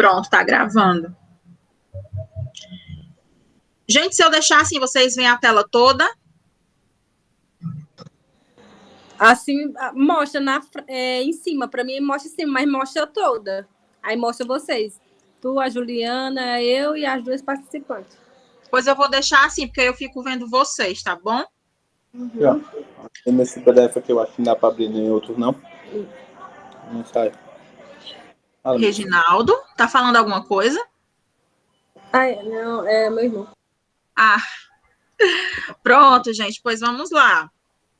Pronto, tá gravando. Gente, se eu deixar assim, vocês veem a tela toda? Assim, mostra em cima. Para mim, mostra em cima, mas mostra toda. Aí mostra vocês. Tu, a Juliana, eu e as duas participantes. Pois eu vou deixar assim, porque eu fico vendo vocês, tá bom? Uhum. Nesse PDF aqui eu acho que não dá para abrir nem outros, não. Não sai. Reginaldo, tá falando alguma coisa? Não, é meu irmão. Pronto, gente, pois vamos lá.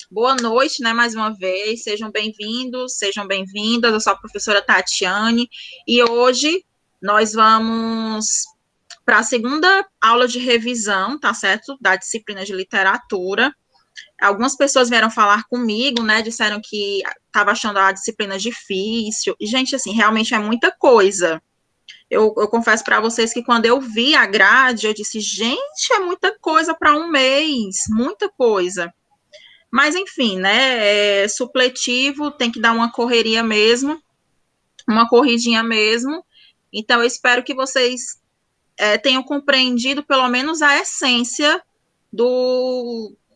Boa noite, né, mais uma vez, sejam bem-vindos, sejam bem-vindas, eu sou a professora Tatiane, e hoje nós vamos para a segunda aula de revisão, tá certo, da disciplina de literatura. Algumas pessoas vieram falar comigo, né, disseram que estava achando a disciplina difícil, e, gente, assim, realmente é muita coisa. Eu confesso para vocês que quando eu vi a grade, eu disse, gente, é muita coisa para um mês, muita coisa. Mas, enfim, né, supletivo, tem que dar uma correria mesmo, uma corridinha mesmo. Então, eu espero que vocês tenham compreendido pelo menos a essência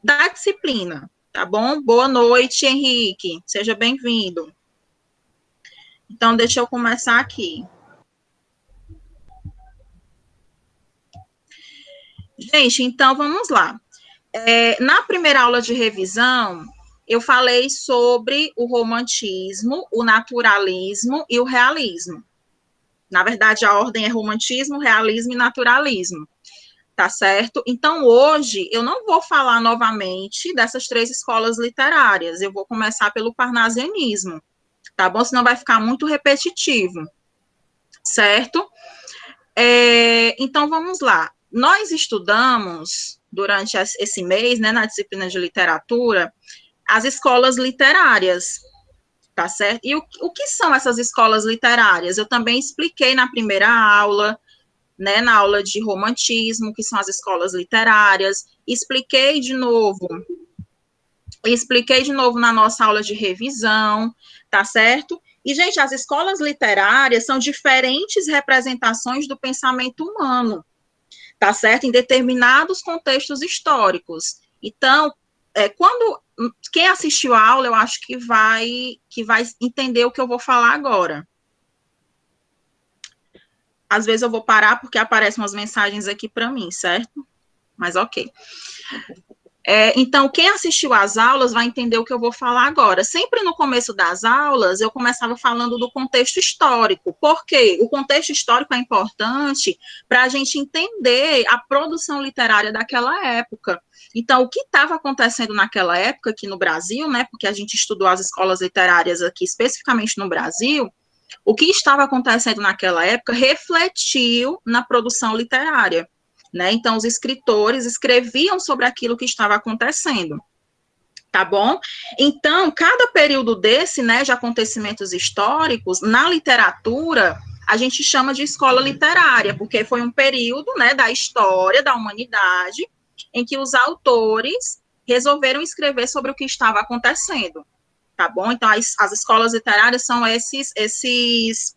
da disciplina, tá bom? Boa noite, Henrique, seja bem-vindo. Então, deixa eu começar aqui. Gente, então, vamos lá. Na primeira aula de revisão, eu falei sobre o romantismo, o naturalismo e o realismo. Na verdade, a ordem é romantismo, realismo e naturalismo, tá certo? Então, hoje, eu não vou falar novamente dessas três escolas literárias, eu vou começar pelo parnasianismo, tá bom? Senão vai ficar muito repetitivo, certo? Então, vamos lá. Nós estudamos, durante esse mês, né, na disciplina de literatura, as escolas literárias, tá certo? E o que são essas escolas literárias? Eu também expliquei na primeira aula, né, na aula de romantismo, que são as escolas literárias, expliquei de novo na nossa aula de revisão, tá certo? E, gente, as escolas literárias são diferentes representações do pensamento humano, tá certo? Em determinados contextos históricos. Então, quem assistiu a aula, eu acho que vai entender o que eu vou falar agora. Às vezes eu vou parar porque aparecem umas mensagens aqui para mim, certo? Mas ok. Então, quem assistiu às aulas vai entender o que eu vou falar agora. Sempre no começo das aulas, eu começava falando do contexto histórico. Por quê? O contexto histórico é importante para a gente entender a produção literária daquela época. Então, o que estava acontecendo naquela época aqui no Brasil, né? Porque a gente estudou as escolas literárias aqui, especificamente no Brasil, o que estava acontecendo naquela época refletiu na produção literária. Né? Então, os escritores escreviam sobre aquilo que estava acontecendo, tá bom? Então, cada período desse, né, de acontecimentos históricos, na literatura, a gente chama de escola literária, porque foi um período, né, da história da humanidade, em que os autores resolveram escrever sobre o que estava acontecendo, tá bom? Então, as escolas literárias são essas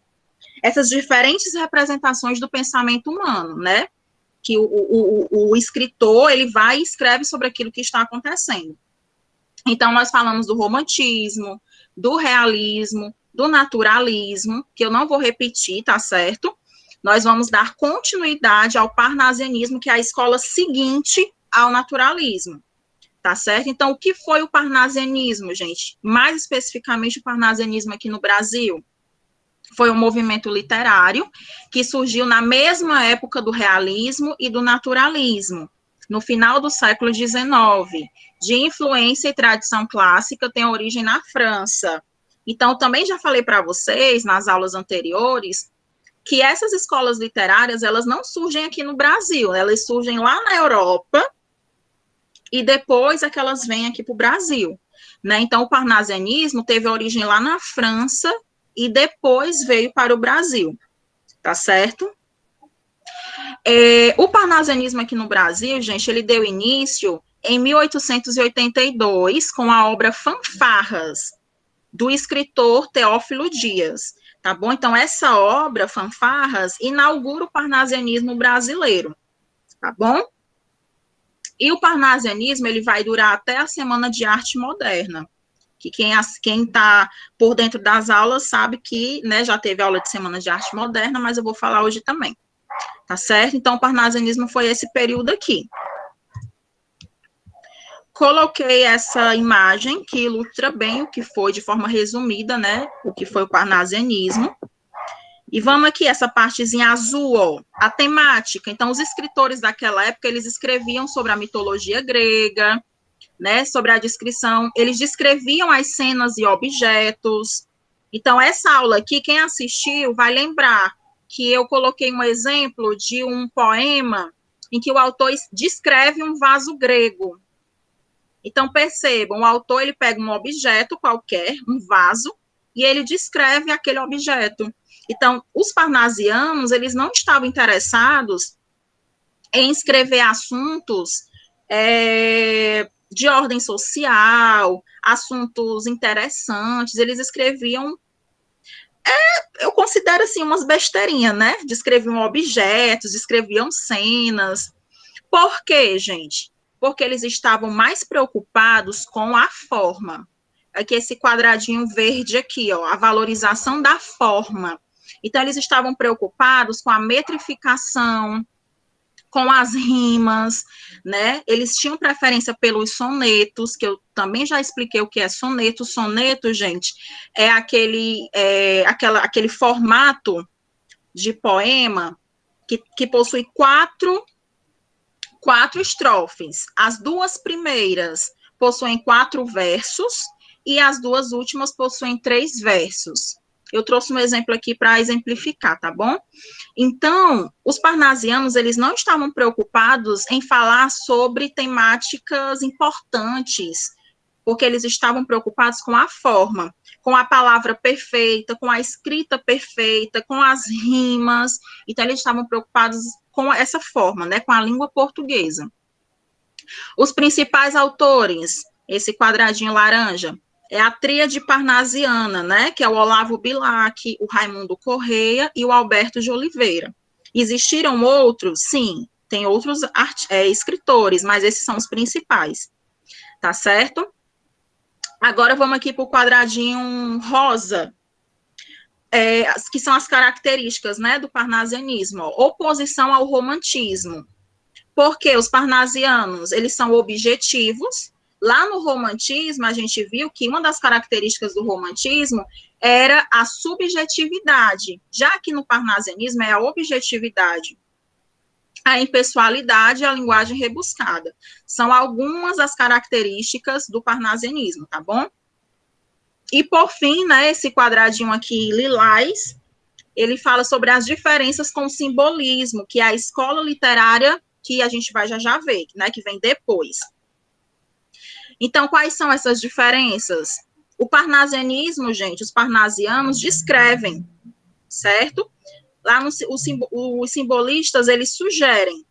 diferentes representações do pensamento humano, né? Que o escritor, ele vai e escreve sobre aquilo que está acontecendo. Então, nós falamos do romantismo, do realismo, do naturalismo, que eu não vou repetir, tá certo? Nós vamos dar continuidade ao parnasianismo, que é a escola seguinte ao naturalismo, tá certo? Então, o que foi o parnasianismo, gente? Mais especificamente o parnasianismo aqui no Brasil? Foi um movimento literário que surgiu na mesma época do realismo e do naturalismo, no final do século XIX, de influência e tradição clássica, tem origem na França. Então, também já falei para vocês, nas aulas anteriores, que essas escolas literárias, elas não surgem aqui no Brasil, elas surgem lá na Europa, e depois é que elas vêm aqui para o Brasil. Né? Então, o parnasianismo teve origem lá na França, e depois veio para o Brasil, tá certo? O parnasianismo aqui no Brasil, gente, ele deu início em 1882, com a obra Fanfarras, do escritor Teófilo Dias, tá bom? Então, essa obra, Fanfarras, inaugura o parnasianismo brasileiro, tá bom? E o parnasianismo, ele vai durar até a Semana de Arte Moderna, que quem está por dentro das aulas sabe que, né, já teve aula de Semana de Arte Moderna, mas eu vou falar hoje também, tá certo? Então, o parnasianismo foi esse período aqui. Coloquei essa imagem que ilustra bem o que foi, de forma resumida, né, o que foi o parnasianismo. E vamos aqui, essa partezinha azul, ó, a temática. Então, os escritores daquela época, eles escreviam sobre a mitologia grega, né, sobre a descrição, eles descreviam as cenas e objetos. Então, essa aula aqui, quem assistiu vai lembrar que eu coloquei um exemplo de um poema em que o autor descreve um vaso grego. Então, percebam, o autor, ele pega um objeto qualquer, um vaso, e ele descreve aquele objeto. Então, os parnasianos, eles não estavam interessados em escrever assuntos de ordem social, assuntos interessantes, eles escreviam, eu considero assim, umas besteirinhas, né? Descreviam objetos, descreviam cenas. Por quê, gente? Porque eles estavam mais preocupados com a forma. Aqui esse quadradinho verde aqui, ó, a valorização da forma. Então, eles estavam preocupados com a metrificação, com as rimas, né? Eles tinham preferência pelos sonetos, que eu também já expliquei o que é soneto. Soneto, gente, é aquele formato de poema que possui quatro estrofes. As duas primeiras possuem 4 versos e as duas últimas possuem 3 versos. Eu trouxe um exemplo aqui para exemplificar, tá bom? Então, os parnasianos, eles não estavam preocupados em falar sobre temáticas importantes, porque eles estavam preocupados com a forma, com a palavra perfeita, com a escrita perfeita, com as rimas. Então, eles estavam preocupados com essa forma, né, com a língua portuguesa. Os principais autores, esse quadradinho laranja, é a tríade parnasiana, né, que é o Olavo Bilac, o Raimundo Correia e o Alberto de Oliveira. Existiram outros? Sim, tem outros escritores, mas esses são os principais, tá certo? Agora vamos aqui para o quadradinho rosa, que são as características, né, do parnasianismo. Ó, oposição ao romantismo. Porque os parnasianos, eles são objetivos. Lá no romantismo, a gente viu que uma das características do romantismo era a subjetividade, já que no parnasianismo é a objetividade, a impessoalidade e a linguagem rebuscada. São algumas das características do parnasianismo, tá bom? E, por fim, né, esse quadradinho aqui, lilás, ele fala sobre as diferenças com o simbolismo, que é a escola literária que a gente vai já ver, né, que vem depois. Então, quais são essas diferenças? O parnasianismo, gente, os parnasianos descrevem, certo? Lá os simbolistas, eles sugerem.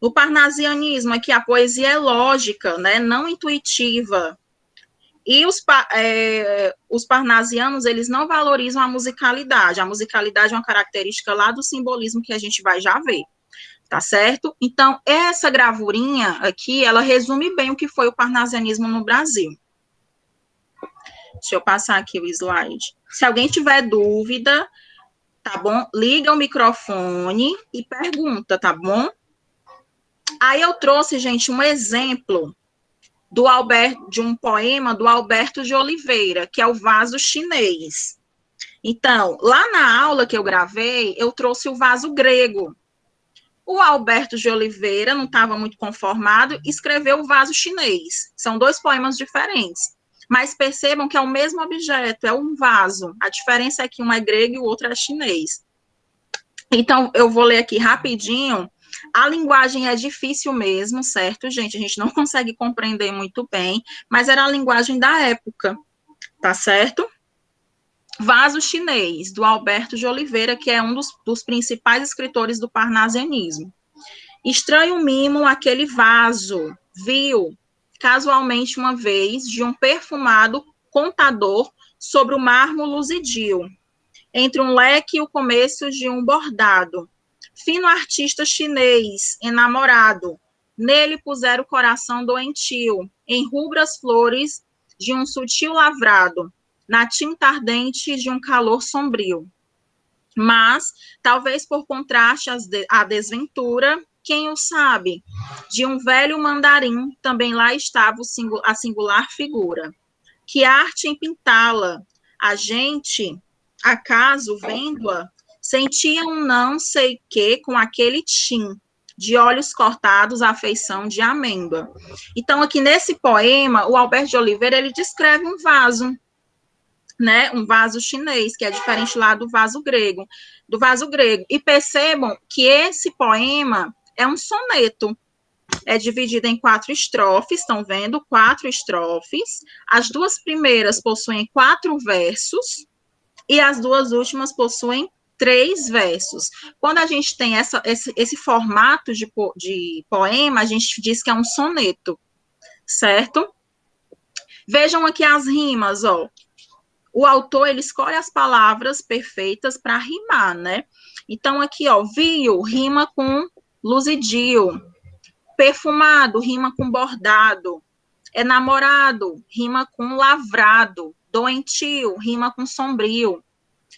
No parnasianismo, aqui a poesia é lógica, né, não intuitiva. E os parnasianos, eles não valorizam a musicalidade. A musicalidade é uma característica lá do simbolismo que a gente vai já ver. Tá certo? Então, essa gravurinha aqui, ela resume bem o que foi o parnasianismo no Brasil. Deixa eu passar aqui o slide. Se alguém tiver dúvida, tá bom? Liga o microfone e pergunta, tá bom? Aí eu trouxe, gente, um exemplo de um poema do Alberto de Oliveira, que é o Vaso Chinês. Então, lá na aula que eu gravei, eu trouxe o vaso grego. O Alberto de Oliveira não estava muito conformado, escreveu o Vaso Chinês. São 2 poemas diferentes. Mas percebam que é o mesmo objeto, é um vaso. A diferença é que um é grego e o outro é chinês. Então, eu vou ler aqui rapidinho. A linguagem é difícil mesmo, certo, gente? A gente não consegue compreender muito bem, mas era a linguagem da época, tá certo? Vaso Chinês, do Alberto de Oliveira, que é um dos principais escritores do parnasianismo. Estranho mimo aquele vaso, viu, casualmente uma vez, de um perfumado contador sobre o mármore luzidio, entre um leque e o começo de um bordado. Fino artista chinês, enamorado, nele puseram o coração doentio, em rubras flores de um sutil lavrado, na tinta ardente de um calor sombrio. Mas, talvez por contraste à desventura, quem o sabe, de um velho mandarim, também lá estava a singular figura. Que arte em pintá-la, a gente, acaso, vendo-a, sentia um não sei que com aquele tim, de olhos cortados à feição de amêndoa. Então, aqui nesse poema, o Alberto de Oliveira, ele descreve um vaso, né, um vaso chinês, que é diferente lá do vaso grego. E percebam que esse poema é um soneto, é dividido em 4 estrofes, estão vendo? 4 estrofes. As 2 primeiras possuem 4 versos, e as 2 últimas possuem 3 versos. Quando a gente tem esse formato de poema, a gente diz que é um soneto, certo? Vejam aqui as rimas, ó. O autor, ele escolhe as palavras perfeitas para rimar, né? Então, aqui, ó, viu, rima com luzidio. Perfumado, rima com bordado. Enamorado, rima com lavrado. Doentio, rima com sombrio.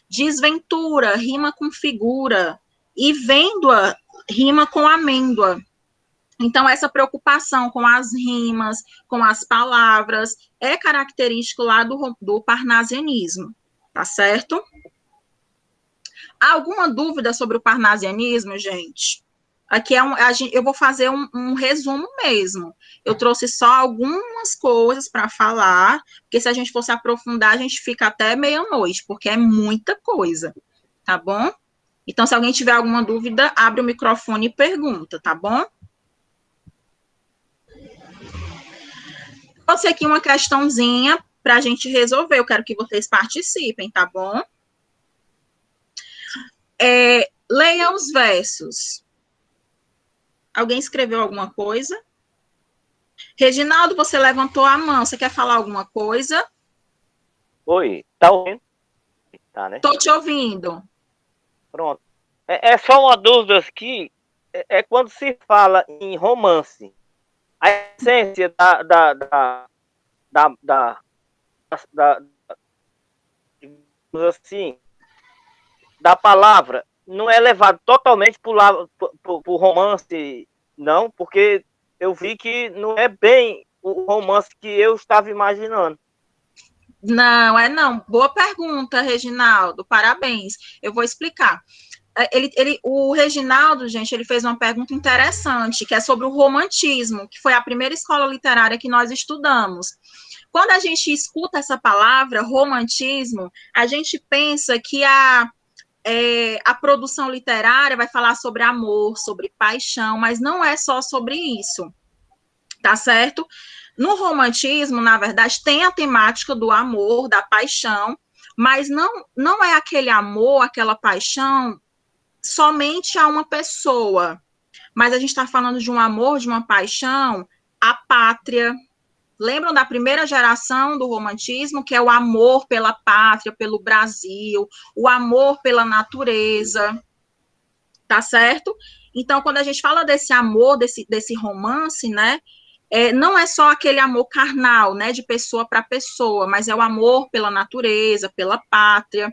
Desventura, rima com figura. E vendo-a, rima com amêndoa. Então, essa preocupação com as rimas, com as palavras, é característico lá do parnasianismo, tá certo? Há alguma dúvida sobre o parnasianismo, gente? Aqui eu vou fazer um resumo mesmo. Eu trouxe só algumas coisas para falar, porque se a gente fosse aprofundar, a gente fica até meia-noite, porque é muita coisa, tá bom? Então, se alguém tiver alguma dúvida, abre o microfone e pergunta, tá bom? Trouxe aqui uma questãozinha para a gente resolver. Eu quero que vocês participem, tá bom? Leia os versos. Alguém escreveu alguma coisa? Reginaldo, você levantou a mão. Você quer falar alguma coisa? Oi, tá ouvindo? Tá, né? Tô te ouvindo. Pronto. É só uma dúvida aqui. É quando se fala em romance, a essência digamos assim, da palavra não é levado totalmente pro romance, não, porque eu vi que não é bem o romance que eu estava imaginando. Não, não. Boa pergunta, Reginaldo. Parabéns. Eu vou explicar. O Reginaldo, gente, ele fez uma pergunta interessante, que é sobre o romantismo, que foi a primeira escola literária que nós estudamos. Quando a gente escuta essa palavra, romantismo, a gente pensa que a produção literária vai falar sobre amor, sobre paixão, mas não é só sobre isso, tá certo? No romantismo, na verdade, tem a temática do amor, da paixão, mas não é aquele amor, aquela paixão somente a uma pessoa, mas a gente está falando de um amor, de uma paixão à pátria. Lembram da primeira geração do romantismo, que é o amor pela pátria, pelo Brasil, o amor pela natureza, tá certo? Então, quando a gente fala desse amor, desse romance, né, não é só aquele amor carnal, né, de pessoa para pessoa, mas é o amor pela natureza, pela pátria,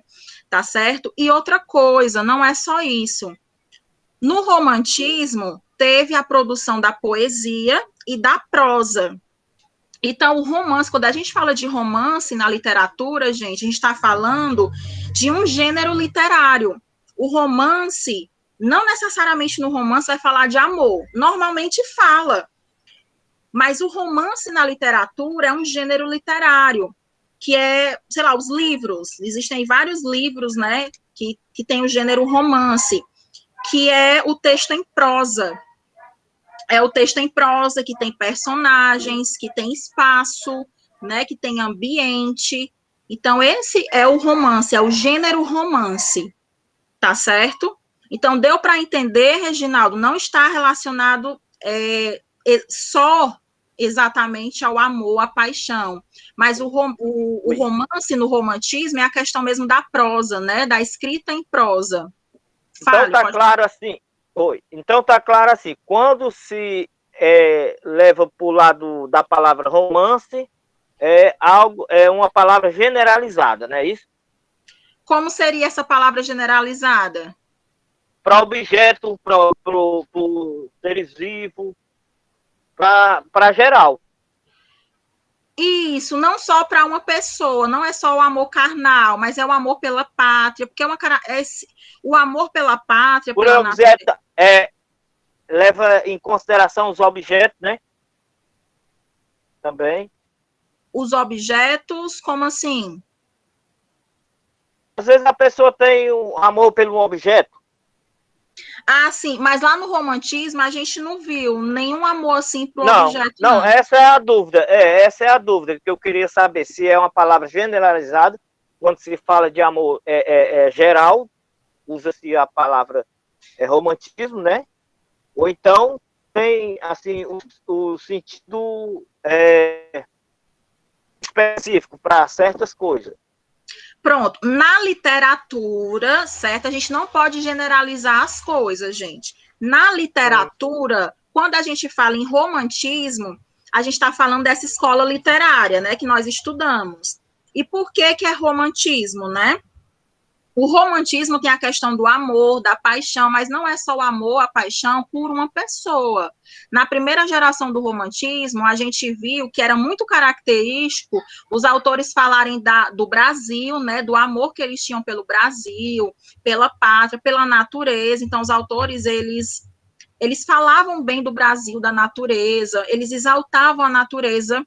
tá certo? E outra coisa, não é só isso. No romantismo, teve a produção da poesia e da prosa. Então, o romance, quando a gente fala de romance na literatura, gente, a gente está falando de um gênero literário. O romance, não necessariamente no romance vai falar de amor, normalmente fala, mas o romance na literatura é um gênero literário, que é, sei lá, os livros. Existem vários livros, né, que tem o gênero romance, que é o texto em prosa. É o texto em prosa, que tem personagens, que tem espaço, né, que tem ambiente. Então, esse é o romance, é o gênero romance, tá certo? Então, deu para entender, Reginaldo, não está relacionado só exatamente ao amor, à paixão. Mas o romance no romantismo é a questão mesmo da prosa, né? Da escrita em prosa. Então tá claro assim. Oi. Então tá claro assim. Quando se leva para o lado da palavra romance, é uma palavra generalizada, não é isso? Como seria essa palavra generalizada? Para objeto, para seres vivos, para geral. Isso, não só para uma pessoa, não é só o amor carnal, mas é o amor pela pátria, porque o amor pela pátria, Por pela objeto, natureza. leva em consideração os objetos, né? Também. Os objetos, como assim? Às vezes a pessoa tem um amor pelo objeto. Ah, sim, mas lá no romantismo a gente não viu nenhum amor assim pro objeto, não. Essa é a dúvida. Essa é a dúvida que eu queria saber se é uma palavra generalizada, quando se fala de amor geral, usa-se a palavra romantismo, né? Ou então tem assim o sentido específico para certas coisas. Pronto, na literatura, certo? A gente não pode generalizar as coisas, gente. Na literatura, quando a gente fala em romantismo, a gente está falando dessa escola literária, né, que nós estudamos. E por que é romantismo, né? O romantismo tem a questão do amor, da paixão, mas não é só o amor, a paixão por uma pessoa. Na primeira geração do romantismo, a gente viu que era muito característico os autores falarem do Brasil, né, do amor que eles tinham pelo Brasil, pela pátria, pela natureza. Então, os autores, eles falavam bem do Brasil, da natureza, eles exaltavam a natureza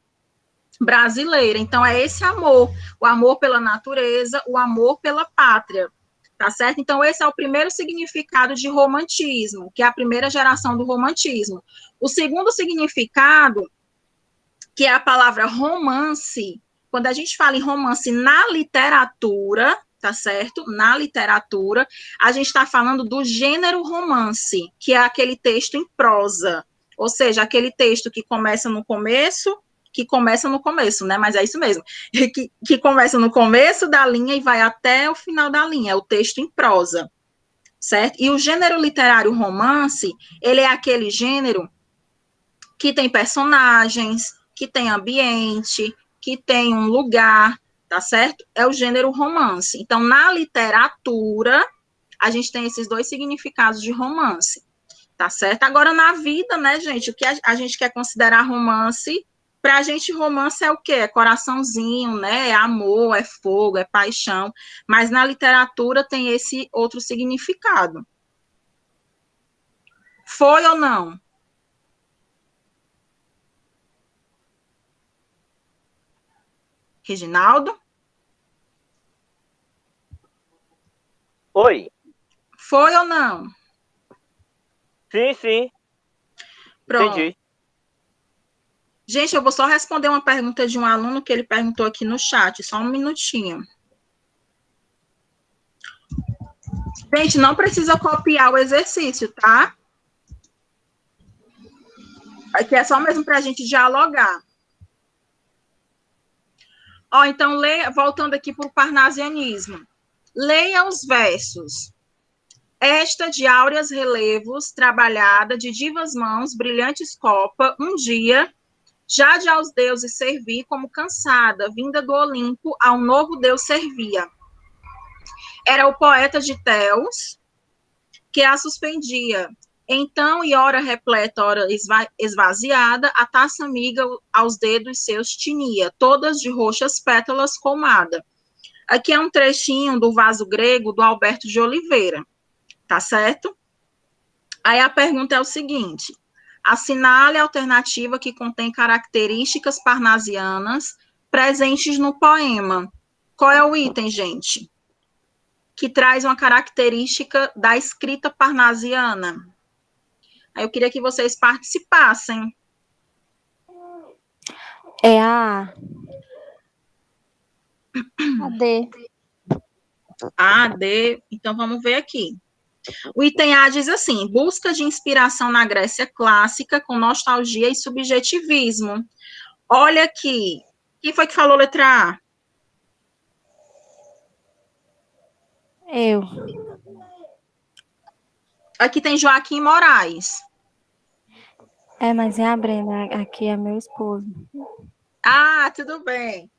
brasileira. Então, é esse amor, o amor pela natureza, o amor pela pátria, tá certo? Então, esse é o primeiro significado de romantismo, que é a primeira geração do romantismo. O segundo significado, que é a palavra romance, quando a gente fala em romance na literatura, tá certo? Na literatura, a gente está falando do gênero romance, que é aquele texto em prosa, ou seja, aquele texto que começa no começo, né? Mas é isso mesmo, que começa no começo da linha e vai até o final da linha, é o texto em prosa, certo? E o gênero literário romance, ele é aquele gênero que tem personagens, que tem ambiente, que tem um lugar, tá certo? É o gênero romance. Então, na literatura, a gente tem esses dois significados de romance, tá certo? Agora, na vida, né, gente, o que a gente quer considerar romance, para a gente, romance é o quê? É coraçãozinho, né? É amor, é fogo, é paixão. Mas na literatura tem esse outro significado. Foi ou não? Reginaldo? Oi. Foi ou não? Sim. Pronto. Entendi. Gente, eu vou só responder uma pergunta de um aluno que ele perguntou aqui no chat, só um minutinho. Gente, não precisa copiar o exercício, tá? Aqui é só mesmo para a gente dialogar. Ó, então, voltando aqui para o parnasianismo. Leia os versos. Esta de áureas relevos, trabalhada de divas mãos, brilhantes copa, um dia, já de aos deuses servi como cansada, vinda do Olimpo, a um novo Deus servia. Era o poeta de Teos, que a suspendia. Então, e ora repleta, ora esvaziada, a taça amiga aos dedos seus tinha, todas de roxas pétalas colmada. Aqui é um trechinho do vaso grego do Alberto de Oliveira, tá certo? Aí a pergunta é o seguinte: assinale a alternativa que contém características parnasianas presentes no poema. Qual é o item, gente? Que traz uma característica da escrita parnasiana. Aí eu queria que vocês participassem. É a D. A, D. Então vamos ver aqui. O item A diz assim: busca de inspiração na Grécia clássica com nostalgia e subjetivismo. Olha aqui. Quem foi que falou letra A? Eu. Aqui tem Joaquim Moraes. Mas é a Brenda, aqui é meu esposo. Ah, tudo bem.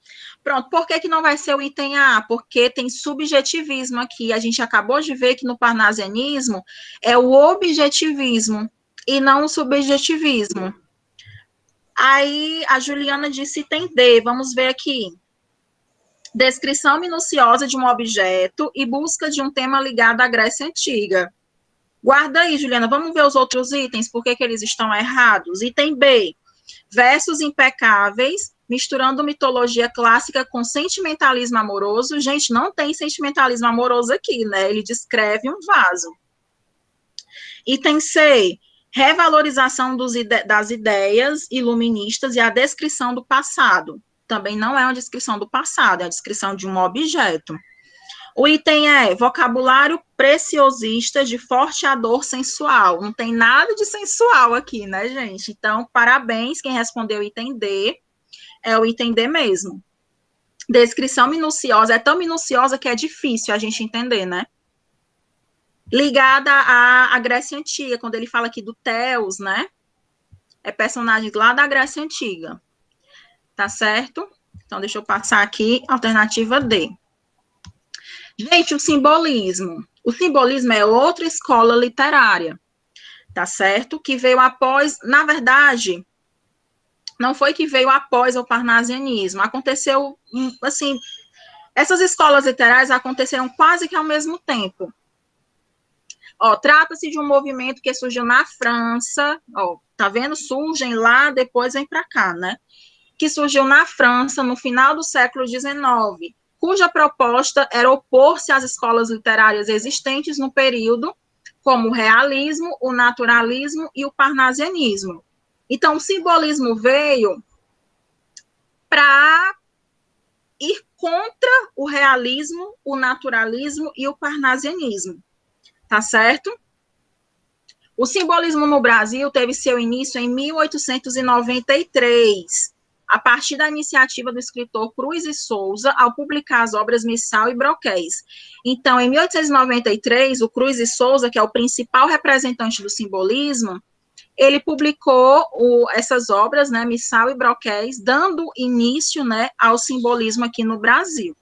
Pronto, por que não vai ser o item A? Porque tem subjetivismo aqui. A gente acabou de ver que no parnasianismo é o objetivismo e não o subjetivismo. Aí a Juliana disse item D. Vamos ver aqui. Descrição minuciosa de um objeto e busca de um tema ligado à Grécia Antiga. Guarda aí, Juliana. Vamos ver os outros itens, por que eles estão errados. Item B. Versos impecáveis, misturando mitologia clássica com sentimentalismo amoroso. Gente, não tem sentimentalismo amoroso aqui, né? Ele descreve um vaso. Item C. Revalorização das ideias iluministas e a descrição do passado. Também não é uma descrição do passado, é a descrição de um objeto. O item é vocabulário preciosista de forte ador sensual. Não tem nada de sensual aqui, né, gente? Então, parabéns, quem respondeu o item D é o item D mesmo. Descrição minuciosa, é tão minuciosa que é difícil a gente entender, né? Ligada à Grécia Antiga, quando ele fala aqui do Theos, né? É personagem lá da Grécia Antiga. Tá certo? Então, deixa eu passar aqui, alternativa D. Gente, o simbolismo. O simbolismo é outra escola literária, tá certo? Que veio após, na verdade, não foi que veio após o parnasianismo. Aconteceu, assim, essas escolas literárias aconteceram quase que ao mesmo tempo. Ó, trata-se de um movimento que surgiu na França, ó, tá vendo? Surgem lá, depois vem para cá, né? Que surgiu na França no final do século XIX, cuja proposta era opor-se às escolas literárias existentes no período, como o realismo, o naturalismo e o parnasianismo. Então, o simbolismo veio para ir contra o realismo, o naturalismo e o parnasianismo, tá certo? O simbolismo no Brasil teve seu início em 1893, a partir da iniciativa do escritor Cruz e Souza, ao publicar as obras Missal e Broquéis. Então, em 1893, o Cruz e Souza, que é o principal representante do simbolismo, ele publicou essas obras, né, Missal e Broquéis, dando início, né, ao simbolismo aqui no Brasil.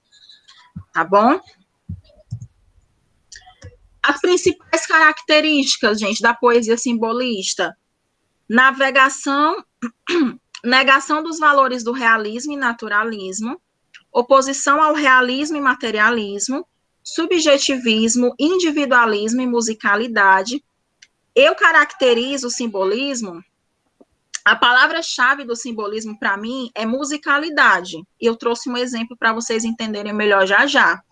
Tá bom? As principais características, gente, da poesia simbolista: negação dos valores do realismo e naturalismo, oposição ao realismo e materialismo, subjetivismo, individualismo e musicalidade. Eu caracterizo o simbolismo, a palavra-chave do simbolismo para mim é musicalidade. Eu trouxe um exemplo para vocês entenderem melhor já já.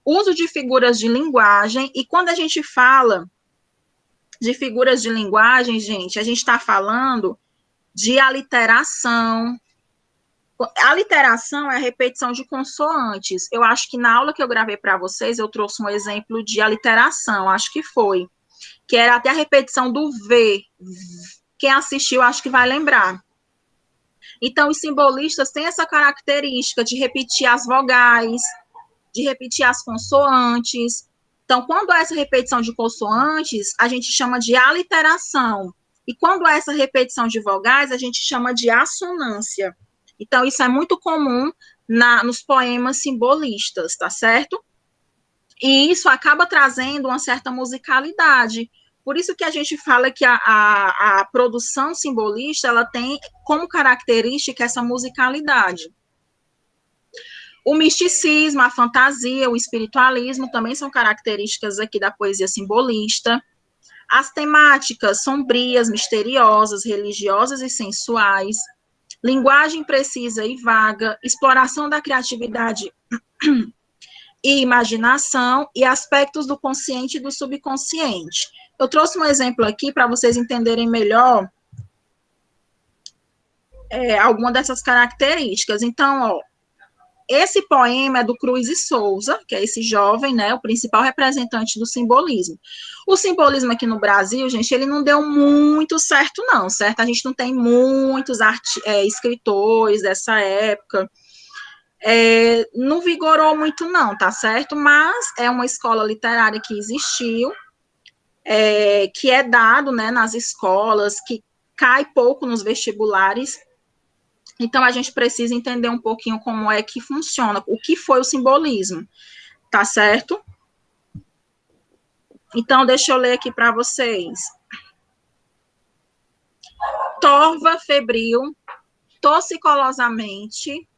Uso de figuras de linguagem, e quando a gente fala de figuras de linguagem, gente, a gente está falando de aliteração. A literação é a repetição de consoantes. Eu acho que na aula que eu gravei para vocês, eu trouxe um exemplo de aliteração, acho que foi, que era até a repetição do V. Quem assistiu, acho que vai lembrar. Então, os simbolistas têm essa característica de repetir as vogais, de repetir as consoantes. Então, quando há essa repetição de consoantes, a gente chama de aliteração. E quando há essa repetição de vogais, a gente chama de assonância. Então, isso é muito comum nos poemas simbolistas, tá certo? E isso acaba trazendo uma certa musicalidade. Por isso que a gente fala que a produção simbolista, ela tem como característica essa musicalidade. O misticismo, a fantasia, o espiritualismo também são características aqui da poesia simbolista. As temáticas sombrias, misteriosas, religiosas e sensuais, linguagem precisa e vaga, exploração da criatividade e imaginação, e aspectos do consciente e do subconsciente. Eu trouxe um exemplo aqui para vocês entenderem melhor alguma dessas características. Então, ó, esse poema é do Cruz e Souza, que é esse jovem, né, o principal representante do simbolismo. O simbolismo aqui no Brasil, gente, ele não deu muito certo, não, certo? A gente não tem muitos escritores dessa época, não vigorou muito, não, tá certo? Mas é uma escola literária que existiu, que é dado, né, nas escolas, que cai pouco nos vestibulares. Então, a gente precisa entender um pouquinho como é que funciona, o que foi o simbolismo, tá certo? Então, deixa eu ler aqui para vocês. Torva febril, toxicolosamente,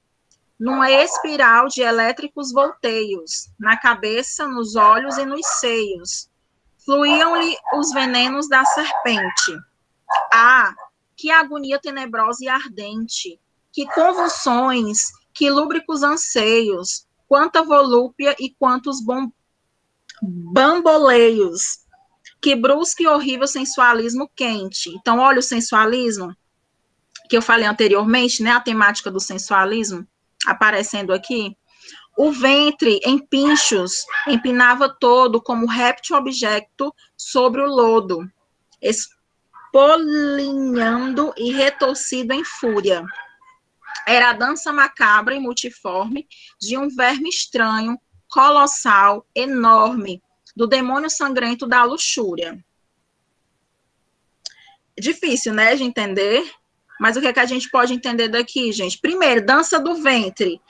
numa espiral de elétricos volteios, na cabeça, nos olhos e nos seios, fluíam-lhe os venenos da serpente. Ah, que agonia tenebrosa e ardente! Que convulsões, que lúbricos anseios, quanta volúpia e quantos bamboleios, que brusco e horrível sensualismo quente. Então, olha o sensualismo, que eu falei anteriormente, né, a temática do sensualismo, aparecendo aqui. O ventre, em pinchos, empinava todo como réptil objeto sobre o lodo, espolinhando e retorcido em fúria. Era a dança macabra e multiforme de um verme estranho, colossal, enorme, do demônio sangrento da luxúria. Difícil, né, de entender, mas o que é que a gente pode entender daqui, gente? Primeiro, dança do ventre.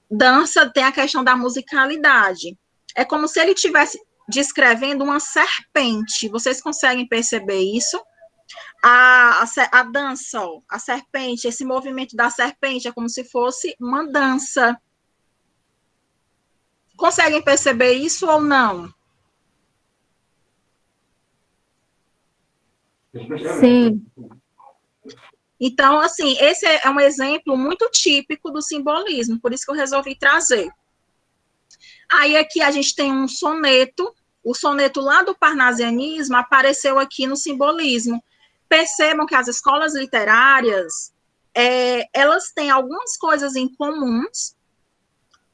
Dança tem a questão da musicalidade. É como se ele estivesse descrevendo uma serpente. Vocês conseguem perceber isso? A dança, ó, a serpente, esse movimento da serpente é como se fosse uma dança. Conseguem perceber isso ou não? Sim. Então, assim, esse é um exemplo muito típico do simbolismo, por isso que eu resolvi trazer. Aí aqui a gente tem um soneto, o soneto lá do parnasianismo apareceu aqui no simbolismo. Percebam que as escolas literárias, elas têm algumas coisas em comuns,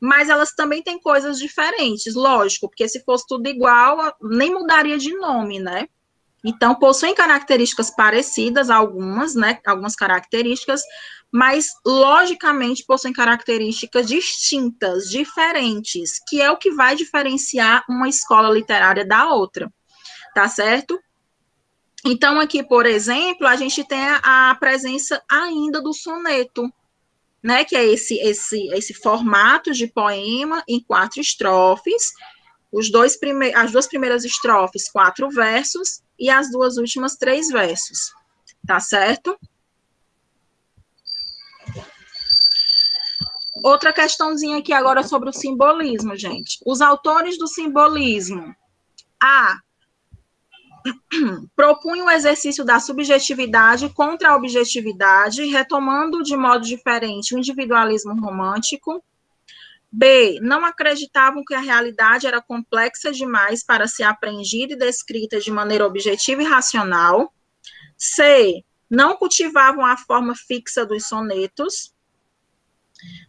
mas elas também têm coisas diferentes, lógico, porque se fosse tudo igual, nem mudaria de nome, né? Então, possuem características parecidas, algumas, né? Algumas características, mas, logicamente, possuem características distintas, diferentes, que é o que vai diferenciar uma escola literária da outra, tá certo? Então, aqui, por exemplo, a gente tem a presença ainda do soneto, né, que é esse formato de poema em 4 estrofes, as 2 primeiras estrofes, 4 versos, e as 2 últimas 3 versos, tá certo? Outra questãozinha aqui agora sobre o simbolismo, gente. Os autores do simbolismo, propunham o exercício da subjetividade contra a objetividade, retomando de modo diferente o individualismo romântico. B, não acreditavam que a realidade era complexa demais para ser apreendida e descrita de maneira objetiva e racional. C, não cultivavam a forma fixa dos sonetos.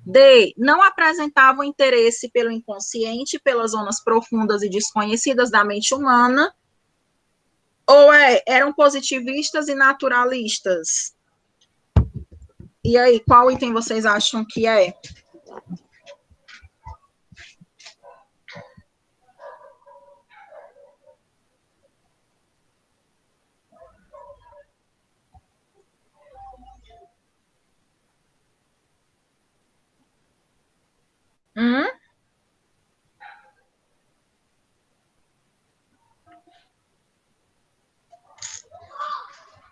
D, não apresentavam interesse pelo inconsciente, pelas zonas profundas e desconhecidas da mente humana. Ou eram positivistas e naturalistas? E aí, qual item vocês acham que é?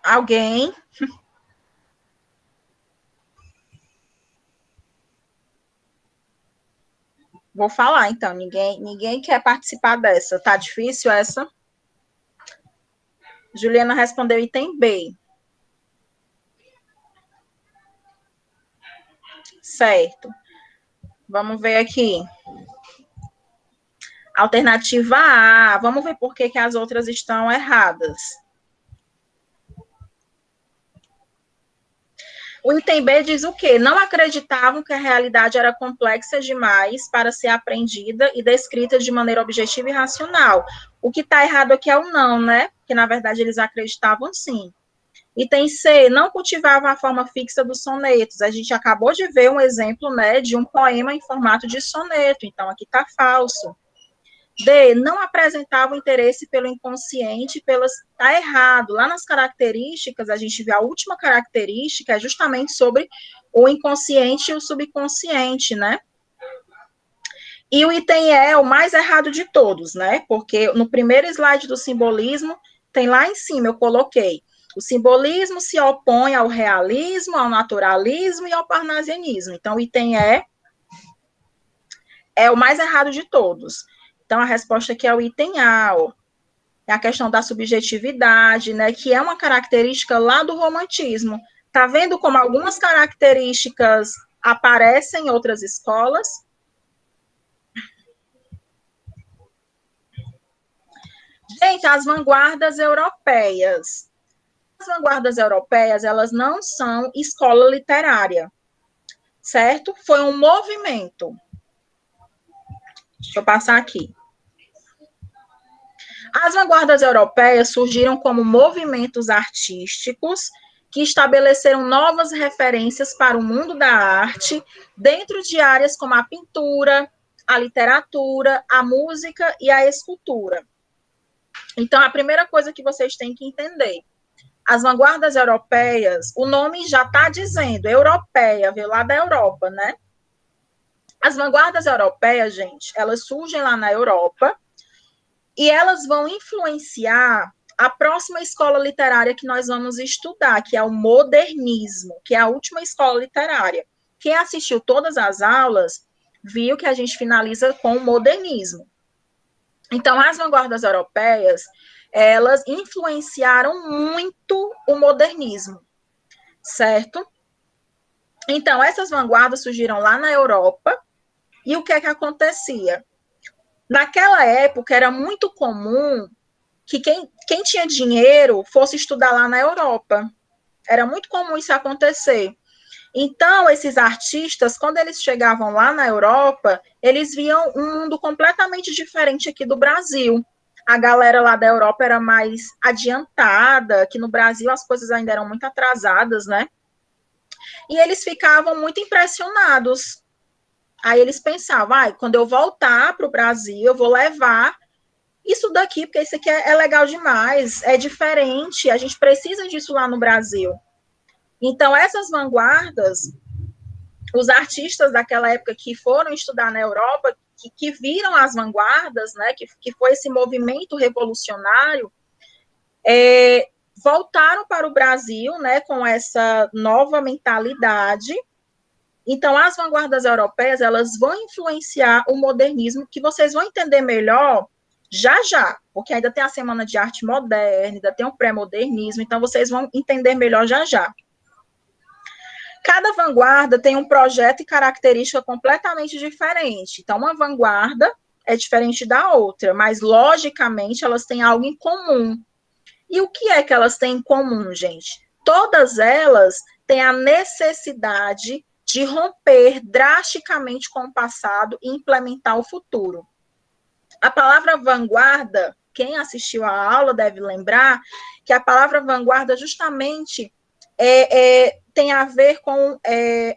Alguém? Vou falar, então. Ninguém quer participar dessa. Tá difícil essa? Juliana respondeu item B. Certo. Vamos ver aqui. Alternativa A. Vamos ver por que as outras estão erradas. O item B diz o quê? Não acreditavam que a realidade era complexa demais para ser aprendida e descrita de maneira objetiva e racional. O que está errado aqui é o não, né? Que, na verdade, eles acreditavam sim. Item C, não cultivavam a forma fixa dos sonetos. A gente acabou de ver um exemplo, né, de um poema em formato de soneto, então aqui está falso. D, não apresentavam interesse pelo inconsciente, tá errado. Lá nas características, a gente vê a última característica, é justamente sobre o inconsciente e o subconsciente, né? E o item E é o mais errado de todos, né? Porque no primeiro slide do simbolismo, tem lá em cima, eu coloquei, o simbolismo se opõe ao realismo, ao naturalismo e ao parnasianismo. Então, o item E é o mais errado de todos. Então, a resposta aqui é o item A, ó. É a questão da subjetividade, né, que é uma característica lá do romantismo. Tá vendo como algumas características aparecem em outras escolas? Gente, as vanguardas europeias. As vanguardas europeias, elas não são escola literária, certo? Foi um movimento. Deixa eu passar aqui. As vanguardas europeias surgiram como movimentos artísticos que estabeleceram novas referências para o mundo da arte dentro de áreas como a pintura, a literatura, a música e a escultura. Então, a primeira coisa que vocês têm que entender, as vanguardas europeias, o nome já está dizendo, europeia, veio lá da Europa, né? As vanguardas europeias, gente, elas surgem lá na Europa, e elas vão influenciar a próxima escola literária que nós vamos estudar, que é o modernismo, que é a última escola literária. Quem assistiu todas as aulas viu que a gente finaliza com o modernismo. Então, as vanguardas europeias, elas influenciaram muito o modernismo, certo? Então, essas vanguardas surgiram lá na Europa, e o que é que acontecia? Naquela época, era muito comum que quem tinha dinheiro fosse estudar lá na Europa. Era muito comum isso acontecer. Então, esses artistas, quando eles chegavam lá na Europa, eles viam um mundo completamente diferente aqui do Brasil. A galera lá da Europa era mais adiantada, que no Brasil as coisas ainda eram muito atrasadas, né? E eles ficavam muito impressionados. Aí eles pensavam, quando eu voltar para o Brasil, eu vou levar isso daqui, porque isso aqui é legal demais, é diferente, a gente precisa disso lá no Brasil. Então, essas vanguardas, os artistas daquela época que foram estudar na Europa, que viram as vanguardas, né, que foi esse movimento revolucionário, voltaram para o Brasil, né, com essa nova mentalidade. Então, as vanguardas europeias, elas vão influenciar o modernismo, que vocês vão entender melhor já, porque ainda tem a Semana de Arte Moderna, ainda tem o pré-modernismo, então vocês vão entender melhor já. Cada vanguarda tem um projeto e característica completamente diferente. Então, uma vanguarda é diferente da outra, mas, logicamente, elas têm algo em comum. E o que é que elas têm em comum, gente? Todas elas têm a necessidade de romper drasticamente com o passado e implementar o futuro. A palavra vanguarda, quem assistiu à aula deve lembrar que a palavra vanguarda justamente tem a ver com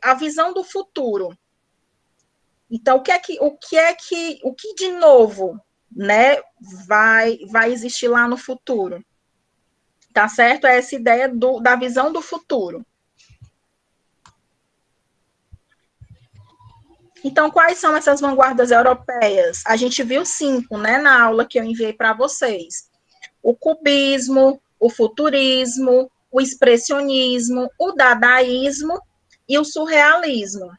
a visão do futuro. Então, o que de novo, né, vai existir lá no futuro? Tá certo? É essa ideia da visão do futuro. Então, quais são essas vanguardas europeias? A gente viu 5, né, na aula que eu enviei para vocês. O cubismo, o futurismo, o expressionismo, o dadaísmo e o surrealismo.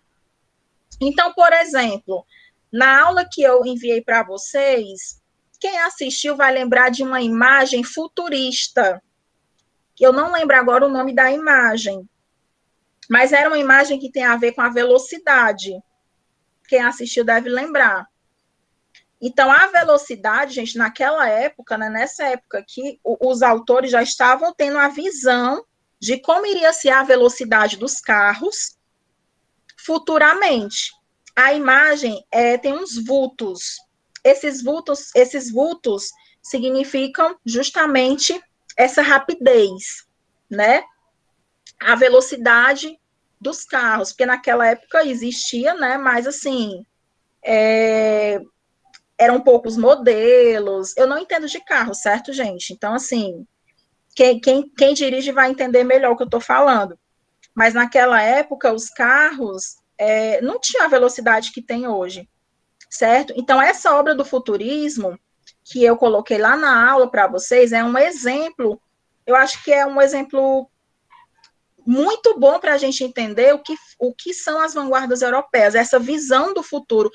Então, por exemplo, na aula que eu enviei para vocês, quem assistiu vai lembrar de uma imagem futurista. Eu não lembro agora o nome da imagem, mas era uma imagem que tem a ver com a velocidade. Quem assistiu deve lembrar. Então, a velocidade, gente, naquela época, né, nessa época aqui, os autores já estavam tendo a visão de como iria ser a velocidade dos carros futuramente. A imagem tem uns vultos. Esses vultos significam justamente essa rapidez, né? A velocidade dos carros, porque naquela época existia, né? Mas assim, eram poucos modelos. Eu não entendo de carro, certo, gente? Então, assim, quem dirige vai entender melhor o que eu estou falando. Mas naquela época, os carros não tinham a velocidade que tem hoje, certo? Então, essa obra do futurismo, que eu coloquei lá na aula para vocês, é um exemplo, eu acho que é um exemplo muito bom para a gente entender o que são as vanguardas europeias, essa visão do futuro.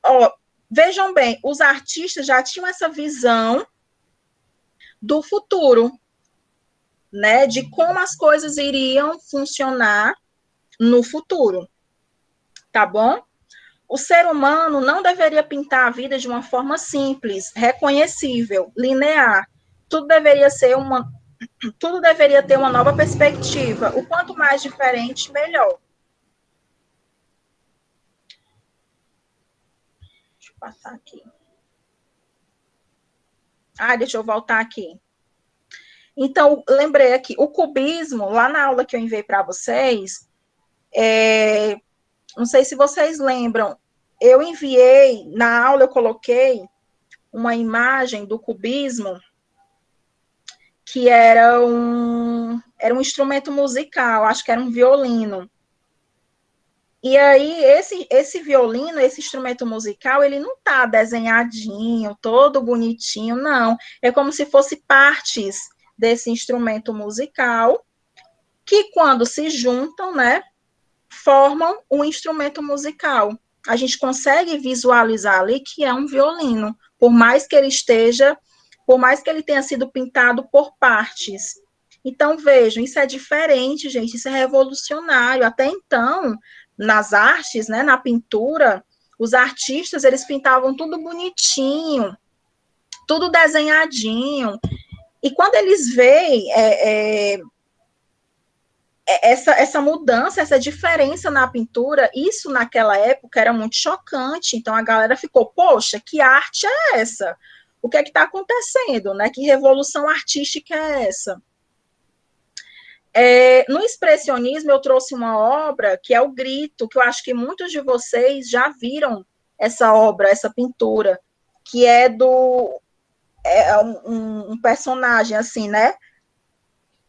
Ó, vejam bem, os artistas já tinham essa visão do futuro, né, de como as coisas iriam funcionar no futuro, tá bom? O ser humano não deveria pintar a vida de uma forma simples, reconhecível, linear. Tudo deveria ter uma nova perspectiva. O quanto mais diferente, melhor. Deixa eu passar aqui. Deixa eu voltar aqui. Então, lembrei aqui, o cubismo, lá na aula que eu enviei para vocês, não sei se vocês lembram, eu enviei, na aula eu coloquei uma imagem do cubismo, que era um instrumento musical, acho que era um violino. E aí, esse violino, esse instrumento musical, ele não tá desenhadinho, todo bonitinho, não. É como se fosse partes desse instrumento musical, que quando se juntam, né, formam um instrumento musical. A gente consegue visualizar ali que é um violino, por mais que ele tenha sido pintado por partes. Então, vejam, isso é diferente, gente, isso é revolucionário. Até então, nas artes, né, na pintura, os artistas, eles pintavam tudo bonitinho, tudo desenhadinho. E quando eles veem essa mudança, essa diferença na pintura, isso naquela época era muito chocante. Então a galera ficou, poxa, que arte é essa? O que é que está acontecendo, né? Que revolução artística é essa? No expressionismo eu trouxe uma obra que é o Grito, que eu acho que muitos de vocês já viram essa obra, essa pintura, que é um personagem assim, né?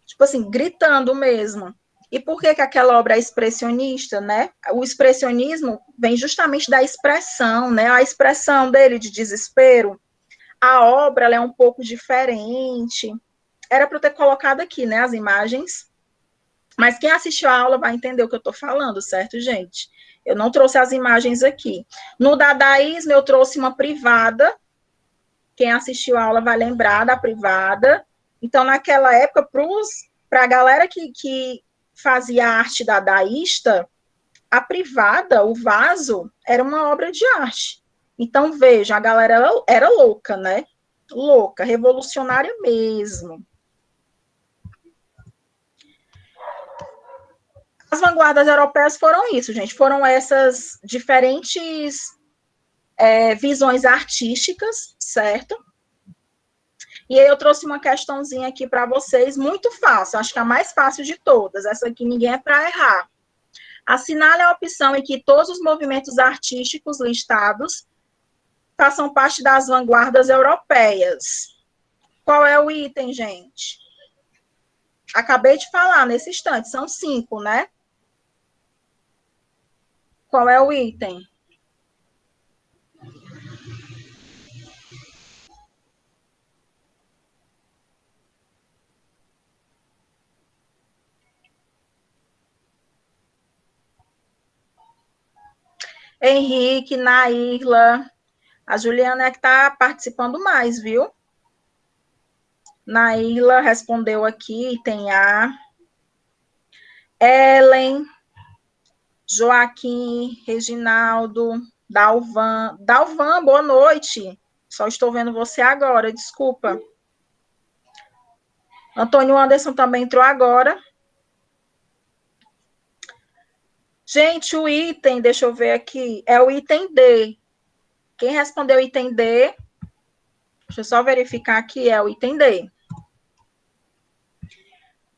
Tipo assim, gritando mesmo. E por que aquela obra é expressionista, né? O expressionismo vem justamente da expressão, né? A expressão dele de desespero. A obra ela é um pouco diferente. Era para eu ter colocado aqui, né, as imagens. Mas quem assistiu a aula vai entender o que eu estou falando, certo, gente? Eu não trouxe as imagens aqui. No dadaísmo, eu trouxe uma privada. Quem assistiu a aula vai lembrar da privada. Então, naquela época, para a galera que fazia arte dadaísta, a privada, o vaso, era uma obra de arte. Então, veja, a galera era louca, né? Louca, revolucionária mesmo. As vanguardas europeias foram isso, gente. Foram essas diferentes visões artísticas, certo? E aí eu trouxe uma questãozinha aqui para vocês, muito fácil, acho que a mais fácil de todas. Essa aqui ninguém é para errar. Assinale a opção em que todos os movimentos artísticos listados façam parte das vanguardas europeias. Qual é o item, gente? Acabei de falar nesse instante, são 5, né? Qual é o item? Henrique, Naírla, a Juliana é que está participando mais, viu? Naírla respondeu aqui, tem a Ellen, Joaquim, Reginaldo, Dalvan. Dalvan, boa noite. Só estou vendo você agora, desculpa. Antônio Anderson também entrou agora. Gente, o item, deixa eu ver aqui, é o item D. Quem respondeu o item D? Deixa eu só verificar aqui, é o item D.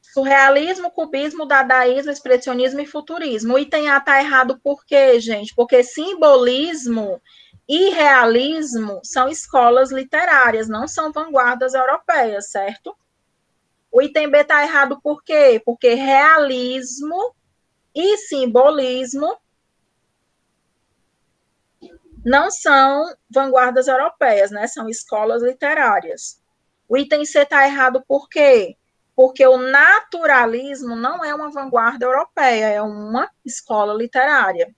Surrealismo, cubismo, dadaísmo, expressionismo e futurismo. O item A está errado por quê, gente? Porque simbolismo e realismo são escolas literárias, não são vanguardas europeias, certo? O item B está errado por quê? Porque realismo e simbolismo não são vanguardas europeias, né? São escolas literárias. O item C está errado por quê? Porque o naturalismo não é uma vanguarda europeia, é uma escola literária.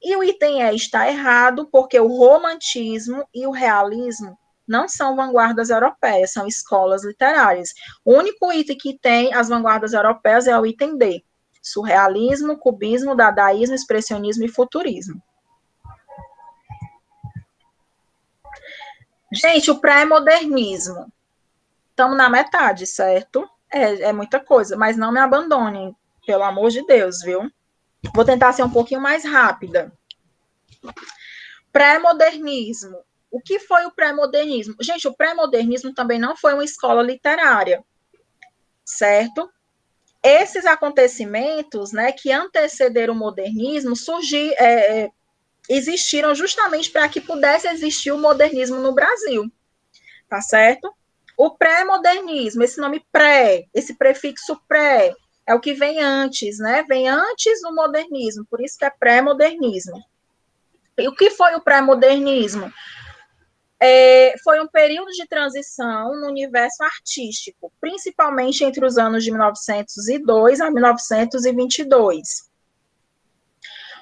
E o item E está errado porque o romantismo e o realismo não são vanguardas europeias, são escolas literárias. O único item que tem as vanguardas europeias é o item D: surrealismo, cubismo, dadaísmo, expressionismo e futurismo. Gente, o pré-modernismo. Estamos na metade, certo? É muita coisa, mas não me abandonem, pelo amor de Deus, viu? Vou tentar ser um pouquinho mais rápida. Pré-modernismo. O que foi o pré-modernismo? Gente, o pré-modernismo também não foi uma escola literária, certo? Esses acontecimentos, né, que antecederam o modernismo, existiram justamente para que pudesse existir o modernismo no Brasil, tá certo? O pré-modernismo, esse nome pré, esse prefixo pré, é o que vem antes, né? Vem antes do modernismo, por isso que é pré-modernismo. E o que foi o pré-modernismo? Foi um período de transição no universo artístico, principalmente entre os anos de 1902 a 1922.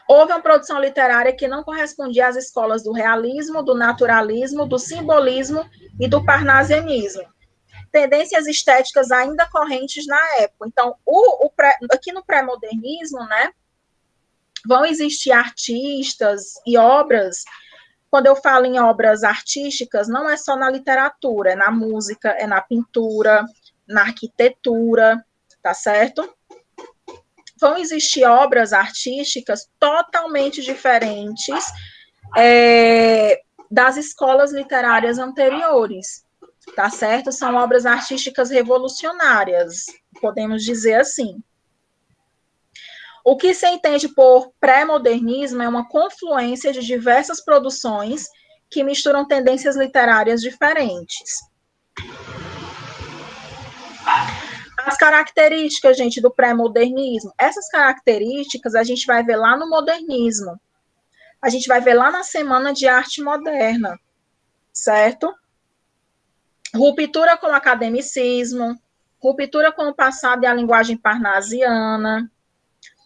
Houve uma produção literária que não correspondia às escolas do realismo, do naturalismo, do simbolismo e do parnasianismo. Tendências estéticas ainda correntes na época. Então, aqui no pré-modernismo, né, vão existir artistas e obras. Quando eu falo em obras artísticas, não é só na literatura, é na música, é na pintura, na arquitetura, tá certo? Vão existir obras artísticas totalmente diferentes das escolas literárias anteriores, tá certo? São obras artísticas revolucionárias, podemos dizer assim. O que se entende por pré-modernismo é uma confluência de diversas produções que misturam tendências literárias diferentes. As características, gente, do pré-modernismo, essas características a gente vai ver lá no modernismo. A gente vai ver lá na Semana de Arte Moderna, certo? Ruptura com o academicismo, ruptura com o passado e a linguagem parnasiana,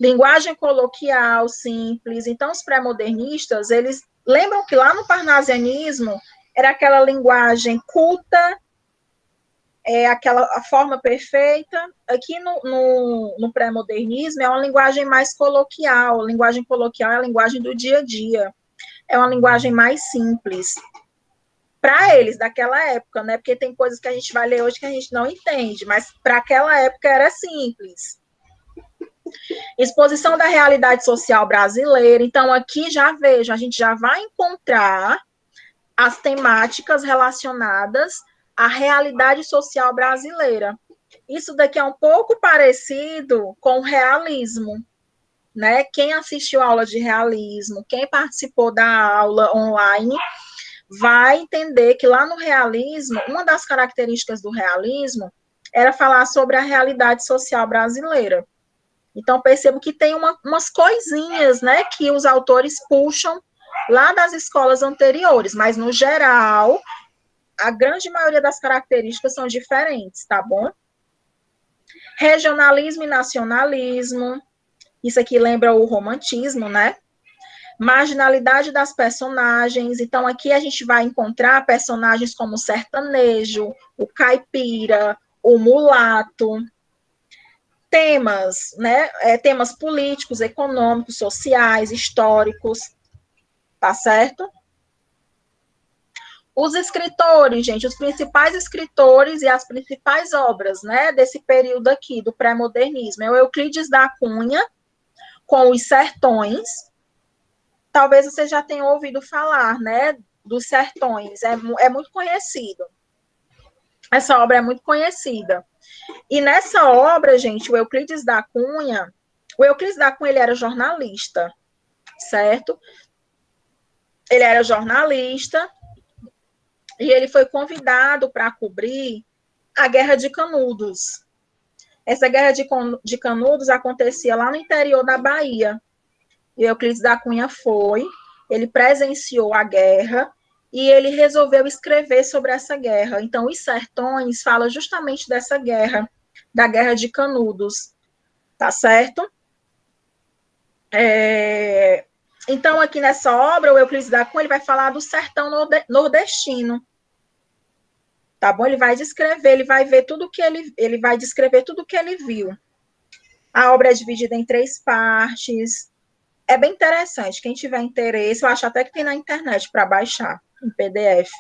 linguagem coloquial, simples. Então, os pré-modernistas, eles lembram que lá no parnasianismo era aquela linguagem culta, a forma perfeita. Aqui no pré-modernismo é uma linguagem mais coloquial. A linguagem coloquial é a linguagem do dia a dia. É uma linguagem mais simples. Para eles, daquela época, né? Porque tem coisas que a gente vai ler hoje que a gente não entende, mas para aquela época era simples. Exposição da realidade social brasileira. Então, aqui já vejo, a gente já vai encontrar as temáticas relacionadas à realidade social brasileira. Isso daqui é um pouco parecido com o realismo, né? Quem assistiu a aula de realismo, quem participou da aula online, vai entender que lá no realismo, uma das características do realismo era falar sobre a realidade social brasileira. Então, percebo que tem umas coisinhas, né, que os autores puxam lá das escolas anteriores, mas, no geral, a grande maioria das características são diferentes, tá bom? Regionalismo e nacionalismo, isso aqui lembra o romantismo, né? Marginalidade das personagens, então aqui a gente vai encontrar personagens como o sertanejo, o caipira, o mulato. Temas, né? Temas políticos, econômicos, sociais, históricos, tá certo? Os escritores, gente, os principais escritores e as principais obras, né, desse período aqui, do pré-modernismo, é o Euclides da Cunha, com os sertões. Talvez você já tenha ouvido falar, né, dos sertões, é muito conhecido. Essa obra é muito conhecida. E nessa obra, gente, o Euclides da Cunha, ele era jornalista, certo? Ele era jornalista e ele foi convidado para cobrir a Guerra de Canudos. Essa Guerra de Canudos acontecia lá no interior da Bahia. E Euclides da Cunha foi, ele presenciou a guerra e ele resolveu escrever sobre essa guerra. Então, Os Sertões fala justamente dessa guerra, da Guerra de Canudos, tá certo? Então, aqui nessa obra, o Euclides da Cunha ele vai falar do sertão nordestino, tá bom? Ele vai descrever, ele vai ver tudo que ele vai descrever tudo que ele viu. A obra é dividida em 3 partes. É bem interessante. Quem tiver interesse, eu acho até que tem na internet para baixar em PDF.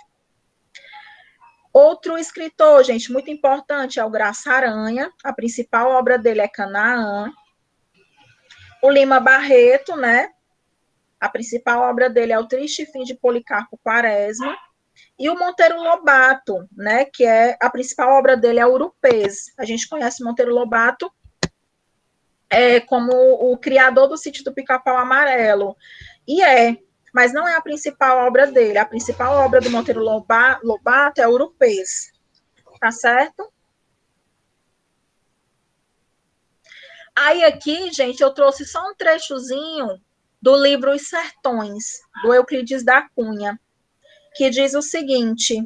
Outro escritor, gente, muito importante é o Graça Aranha. A principal obra dele é Canaã. O Lima Barreto, né? A principal obra dele é O Triste Fim de Policarpo Quaresma. E o Monteiro Lobato, né? Que é a principal obra dele é Urupês. A gente conhece Monteiro Lobato como o criador do Sítio do Pica-Pau Amarelo. Mas não é a principal obra dele. A principal obra do Monteiro Lobato é Urupês. Tá certo? Aí aqui, gente, eu trouxe só um trechozinho do livro Os Sertões, do Euclides da Cunha, que diz o seguinte: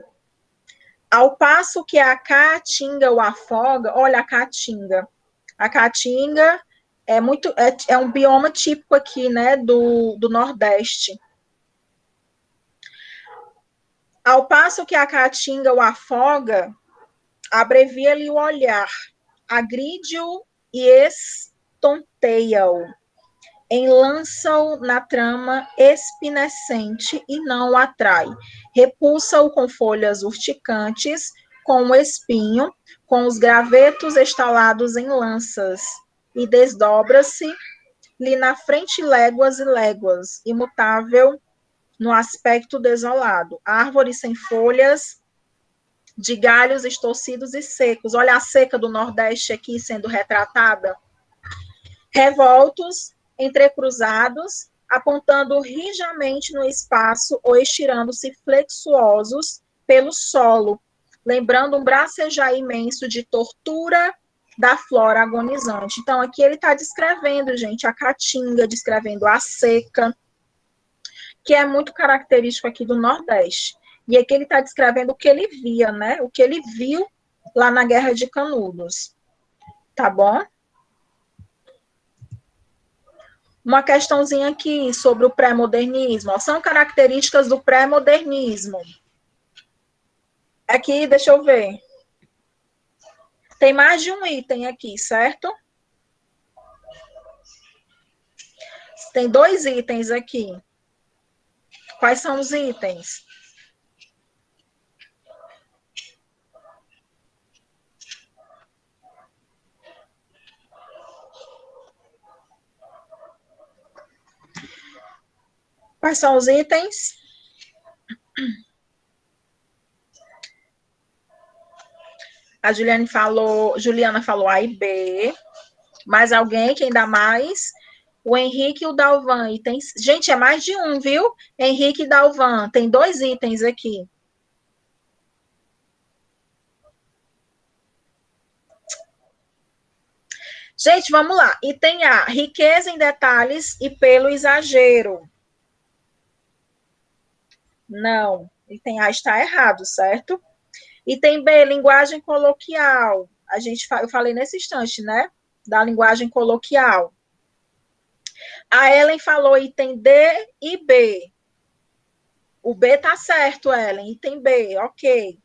ao passo que a caatinga o afoga, olha a caatinga é um bioma típico aqui, né, do Nordeste. Ao passo que a caatinga o afoga, abrevia-lhe o olhar, agride-o e estonteia-o, enlança-o na trama espinescente e não o atrai, repulsa-o com folhas urticantes, com o espinho, com os gravetos estalados em lanças, e desdobra-se-lhe na frente léguas e léguas, imutável no aspecto desolado, árvore sem folhas, de galhos estorcidos e secos. Olha a seca do Nordeste aqui sendo retratada. Revoltos, entrecruzados, apontando rijamente no espaço ou estirando-se flexuosos pelo solo, lembrando um bracejar imenso de tortura da flora agonizante. Então, aqui ele está descrevendo, gente, a caatinga, descrevendo a seca, que é muito característico aqui do Nordeste. E aqui ele está descrevendo o que ele via, né? O que ele viu lá na Guerra de Canudos. Tá bom? Uma questãozinha aqui sobre o pré-modernismo. São características do pré-modernismo. Aqui, deixa eu ver. Tem mais de um item aqui, certo? Tem 2 itens aqui. Quais são os itens? Quais são os itens? A Juliana falou A e B. Mais alguém? Quem dá mais? O Henrique e o Dalvan. Gente, é mais de um, viu? Henrique e Dalvan. Tem 2 itens aqui. Gente, vamos lá. Item A, riqueza em detalhes e pelo exagero. Não. Item A está errado, certo? Item B, linguagem coloquial. Eu falei nesse instante, né? Da linguagem coloquial. A Ellen falou item D e B. O B tá certo, Ellen. Item B, ok.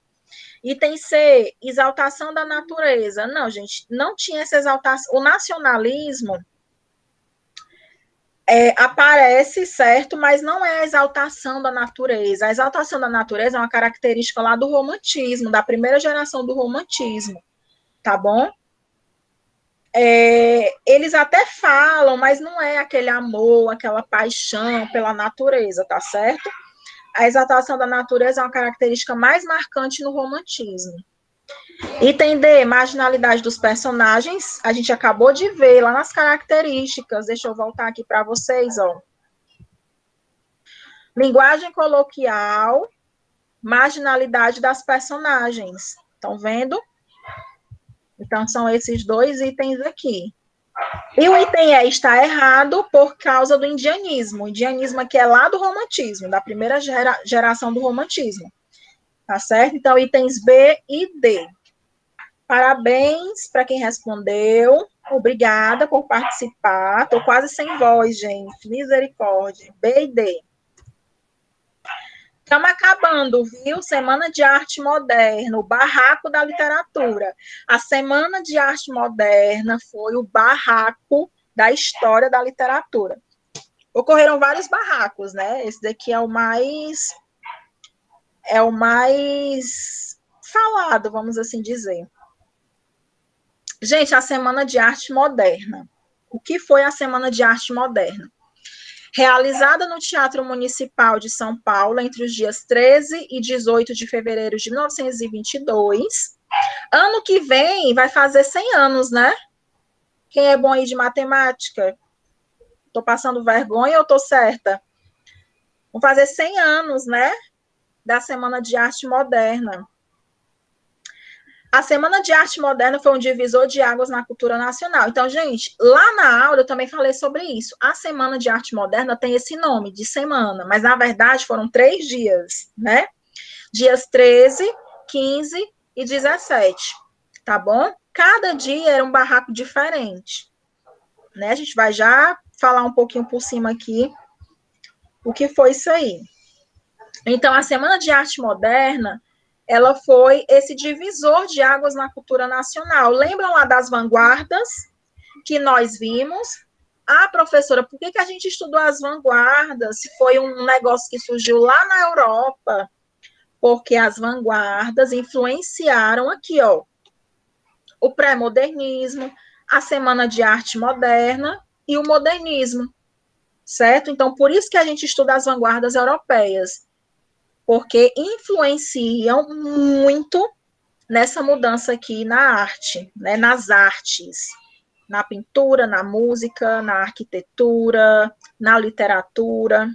Item C, exaltação da natureza. Não, gente, não tinha essa exaltação. O nacionalismo aparece, certo, mas não é a exaltação da natureza. A exaltação da natureza é uma característica lá do romantismo, da primeira geração do romantismo, tá bom? eles até falam, mas não é aquele amor, aquela paixão pela natureza, tá certo? A exaltação da natureza é uma característica mais marcante no romantismo. Item D, marginalidade dos personagens. A gente acabou de ver lá nas características. Deixa eu voltar aqui para vocês, ó. Linguagem coloquial, marginalidade das personagens. Estão vendo? Então, são esses dois itens aqui. E o item E está errado por causa do indianismo. O indianismo aqui é lá do romantismo, da primeira geração do romantismo. Tá certo? Então, itens B e D. Parabéns para quem respondeu. Obrigada por participar. Estou quase sem voz, gente. Misericórdia. B e D. Estamos acabando, viu? Semana de Arte Moderna, o barraco da literatura. A Semana de Arte Moderna foi o barraco da história da literatura. Ocorreram vários barracos, né? Esse daqui é o mais falado, vamos assim dizer. Gente, a Semana de Arte Moderna. O que foi a Semana de Arte Moderna? Realizada no Teatro Municipal de São Paulo entre os dias 13 e 18 de fevereiro de 1922. Ano que vem vai fazer 100 anos, né? Quem é bom aí de matemática? Estou passando vergonha ou estou certa? Vão fazer 100 anos, né? Da Semana de Arte Moderna. A Semana de Arte Moderna foi um divisor de águas na cultura nacional. Então, gente, lá na aula eu também falei sobre isso. A Semana de Arte Moderna tem esse nome, de semana, mas na verdade foram 3 dias, né? Dias 13, 15 e 17, tá bom? Cada dia era um barraco diferente, né? A gente vai já falar um pouquinho por cima aqui o que foi isso aí. Então, a Semana de Arte Moderna, ela foi esse divisor de águas na cultura nacional. Lembram lá das vanguardas que nós vimos? Ah, professora, por que a gente estudou as vanguardas? Se foi um negócio que surgiu lá na Europa? Porque as vanguardas influenciaram aqui, ó, o pré-modernismo, a Semana de Arte Moderna e o modernismo, certo? Então, por isso que a gente estuda as vanguardas europeias, porque influenciam muito nessa mudança aqui na arte, né, nas artes, na pintura, na música, na arquitetura, na literatura.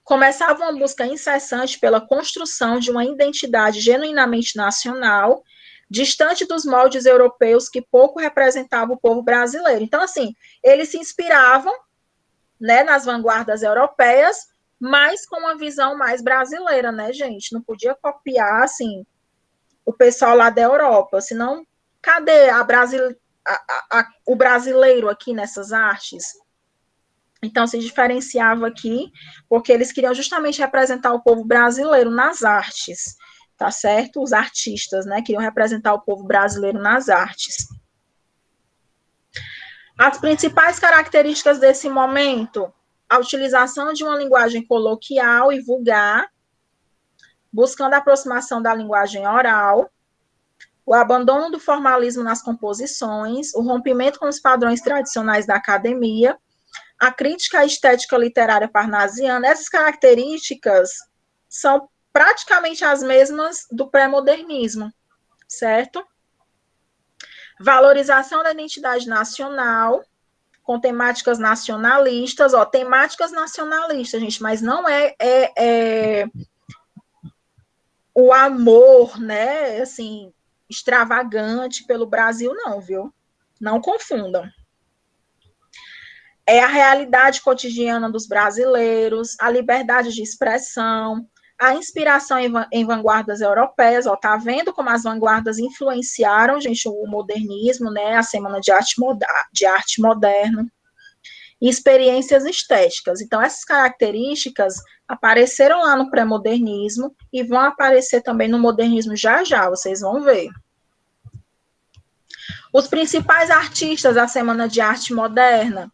Começava uma busca incessante pela construção de uma identidade genuinamente nacional, distante dos moldes europeus que pouco representavam o povo brasileiro. Então, assim, eles se inspiravam, né, nas vanguardas europeias, mas com uma visão mais brasileira, né, gente? Não podia copiar, assim, o pessoal lá da Europa, senão, cadê o brasileiro aqui nessas artes? Então, se diferenciava aqui, porque eles queriam justamente representar o povo brasileiro nas artes, tá certo? Os artistas, né, queriam representar o povo brasileiro nas artes. As principais características desse momento: a utilização de uma linguagem coloquial e vulgar, buscando a aproximação da linguagem oral, o abandono do formalismo nas composições, o rompimento com os padrões tradicionais da academia, a crítica à estética literária parnasiana. Essas características são praticamente as mesmas do pré-modernismo, certo? Valorização da identidade nacional, com temáticas nacionalistas, ó, temáticas nacionalistas, gente, mas não é o amor, né, assim, extravagante pelo Brasil, não, viu? Não confundam. É a realidade cotidiana dos brasileiros, a liberdade de expressão, a inspiração em vanguardas europeias, ó, tá vendo como as vanguardas influenciaram, gente, o modernismo, né, a Semana de Arte Moderna, e experiências estéticas. Então, essas características apareceram lá no pré-modernismo e vão aparecer também no modernismo já já, vocês vão ver. Os principais artistas da Semana de Arte Moderna: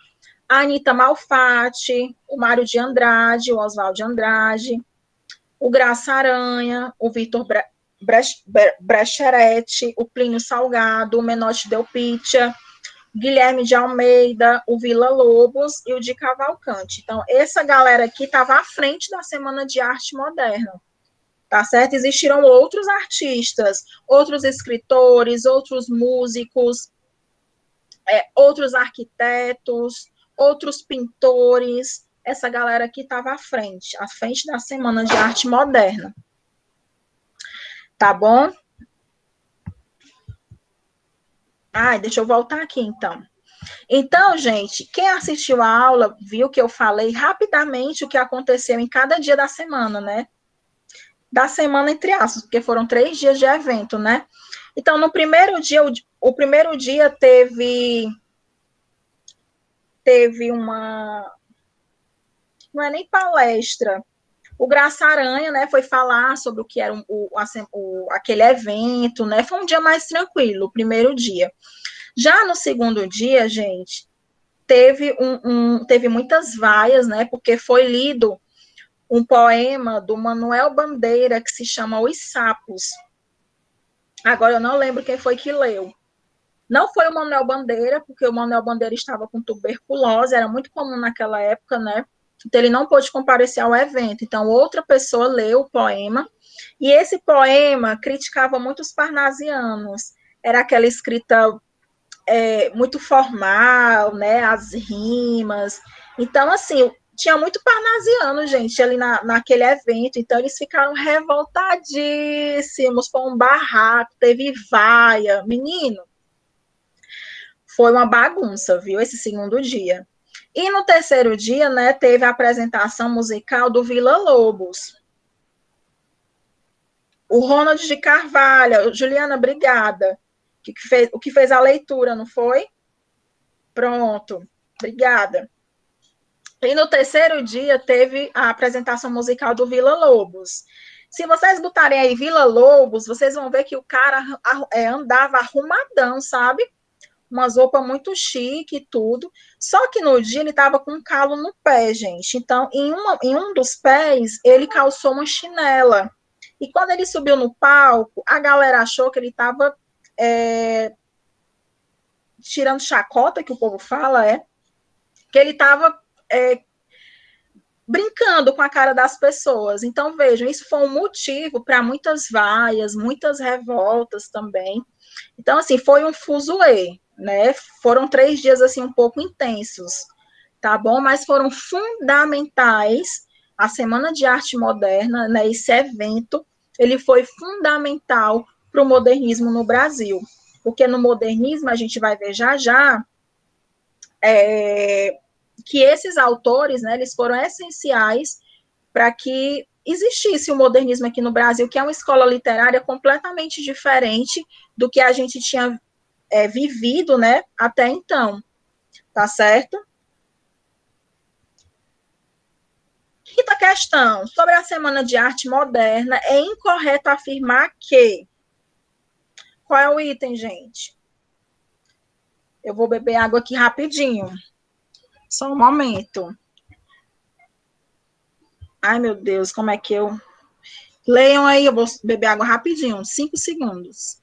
a Anita Malfatti, o Mário de Andrade, o Oswald de Andrade, o Graça Aranha, o Vitor Brecherete, o Plínio Salgado, o Menotti Del Pitia, Guilherme de Almeida, o Vila Lobos e o de Cavalcante. Então, essa galera aqui estava à frente da Semana de Arte Moderna, tá certo? Existiram outros artistas, outros escritores, outros músicos, outros arquitetos, outros pintores. Essa galera aqui estava à frente da Semana de Arte Moderna. Tá bom? Ai, deixa eu voltar aqui, então. Então, gente, quem assistiu a aula viu que eu falei rapidamente o que aconteceu em cada dia da semana, né? Da semana, entre aspas, porque foram 3 dias de evento, né? Então, no primeiro dia, o primeiro dia teve uma... Não é nem palestra. O Graça Aranha, né, foi falar sobre o que era aquele evento, né? Foi um dia mais tranquilo, o primeiro dia. Já no segundo dia, gente, teve muitas vaias, né? Porque foi lido um poema do Manuel Bandeira que se chama Os Sapos. Agora eu não lembro quem foi que leu. Não foi o Manuel Bandeira, porque o Manuel Bandeira estava com tuberculose, era muito comum naquela época, né? Então ele não pôde comparecer ao evento. Então outra pessoa leu o poema, e esse poema criticava muito os parnasianos. Era aquela escrita muito formal, né? As rimas. Então, assim, tinha muito parnasiano, gente, ali naquele evento, então eles ficaram revoltadíssimos, foi um barraco, teve vaia, menino, foi uma bagunça, viu, esse segundo dia. E no terceiro dia, né, teve a apresentação musical do Vila Lobos. O Ronald de Carvalho, Juliana, obrigada, o que fez a leitura, não foi? Pronto, obrigada. E no terceiro dia teve a apresentação musical do Vila Lobos. Se vocês botarem aí Vila Lobos, vocês vão ver que o cara andava arrumadão, sabe? Umas roupas muito chique e tudo. Só que no dia ele estava com um calo no pé, gente. Então, em um dos pés, ele calçou uma chinela. E quando ele subiu no palco, a galera achou que ele estava tirando chacota, que o povo fala, que ele estava brincando com a cara das pessoas. Então, vejam, isso foi um motivo para muitas vaias, muitas revoltas também. Então, assim, foi um fuzuê, né? Foram 3 dias, assim, um pouco intensos, tá bom? Mas foram fundamentais. A Semana de Arte Moderna, né? Esse evento, ele foi fundamental para o modernismo no Brasil. Porque no modernismo, a gente vai ver já já, que esses autores, né, eles foram essenciais para que existisse o modernismo aqui no Brasil, que é uma escola literária completamente diferente do que a gente tinha vivido, né, até então, tá certo? Quinta questão, sobre a Semana de Arte Moderna, é incorreto afirmar que... Qual é o item, gente? Eu vou beber água aqui rapidinho. Só um momento. Ai, meu Deus, como é que eu... Leiam aí, eu vou beber água rapidinho, 5 segundos.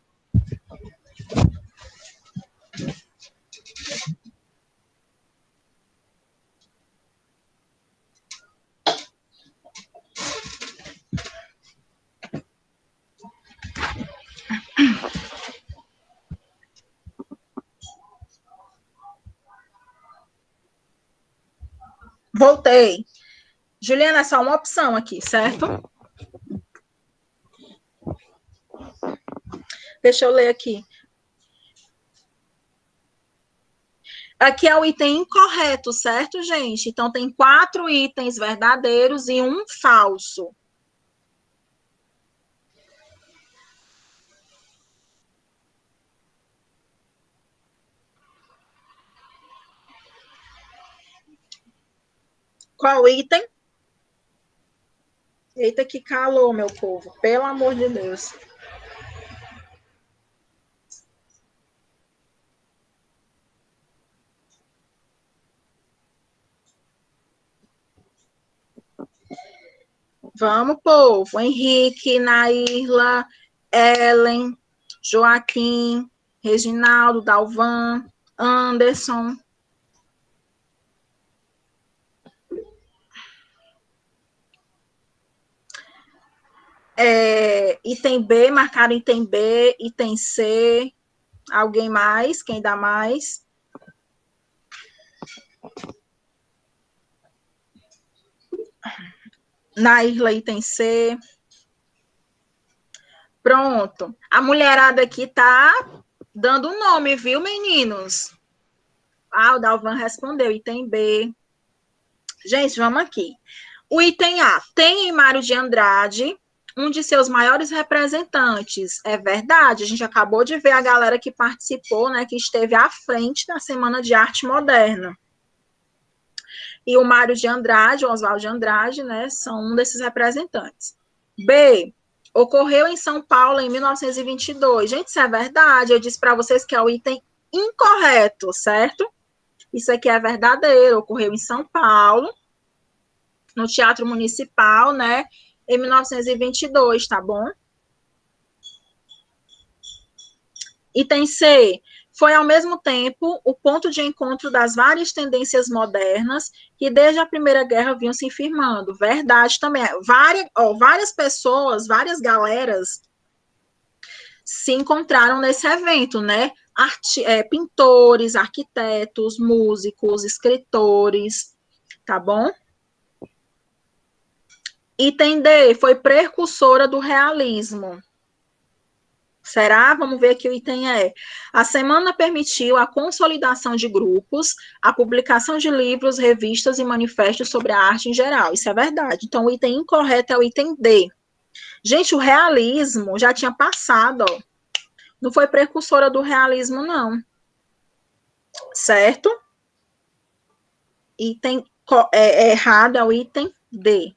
Voltei. Juliana, é só uma opção aqui, certo? Deixa eu ler aqui. Aqui é o item incorreto, certo, gente? Então, tem 4 itens verdadeiros e 1 falso. Qual item? Eita, que calor, meu povo. Pelo amor de Deus. Vamos, povo. Henrique, Nairla, Ellen, Joaquim, Reginaldo, Dalvan, Anderson. Item B, marcaram item B, item C. Alguém mais? Quem dá mais? Nairla, item C. Pronto. A mulherada aqui tá dando um nome, viu, meninos? O Dalvan respondeu, item B. Gente, vamos aqui. O item A, tem em Mário de Andrade um de seus maiores representantes. É verdade, a gente acabou de ver a galera que participou, né, que esteve à frente da Semana de Arte Moderna. E o Mário de Andrade, o Oswaldo de Andrade, né, são um desses representantes. B, ocorreu em São Paulo em 1922. Gente, isso é verdade, eu disse para vocês que é o item incorreto, certo? Isso aqui é verdadeiro, ocorreu em São Paulo, no Teatro Municipal, né, em 1922, tá bom? Item C, foi ao mesmo tempo o ponto de encontro das várias tendências modernas que desde a Primeira Guerra vinham se firmando. Verdade também. Várias pessoas, várias galeras se encontraram nesse evento, né? Pintores, arquitetos, músicos, escritores, tá bom? Item D, foi precursora do realismo. Será? Vamos ver aqui o item E. A semana permitiu a consolidação de grupos, a publicação de livros, revistas e manifestos sobre a arte em geral. Isso é verdade. Então, o item incorreto é o item D. Gente, o realismo já tinha passado, ó. Não foi precursora do realismo, não. Certo? Item errado é o item D.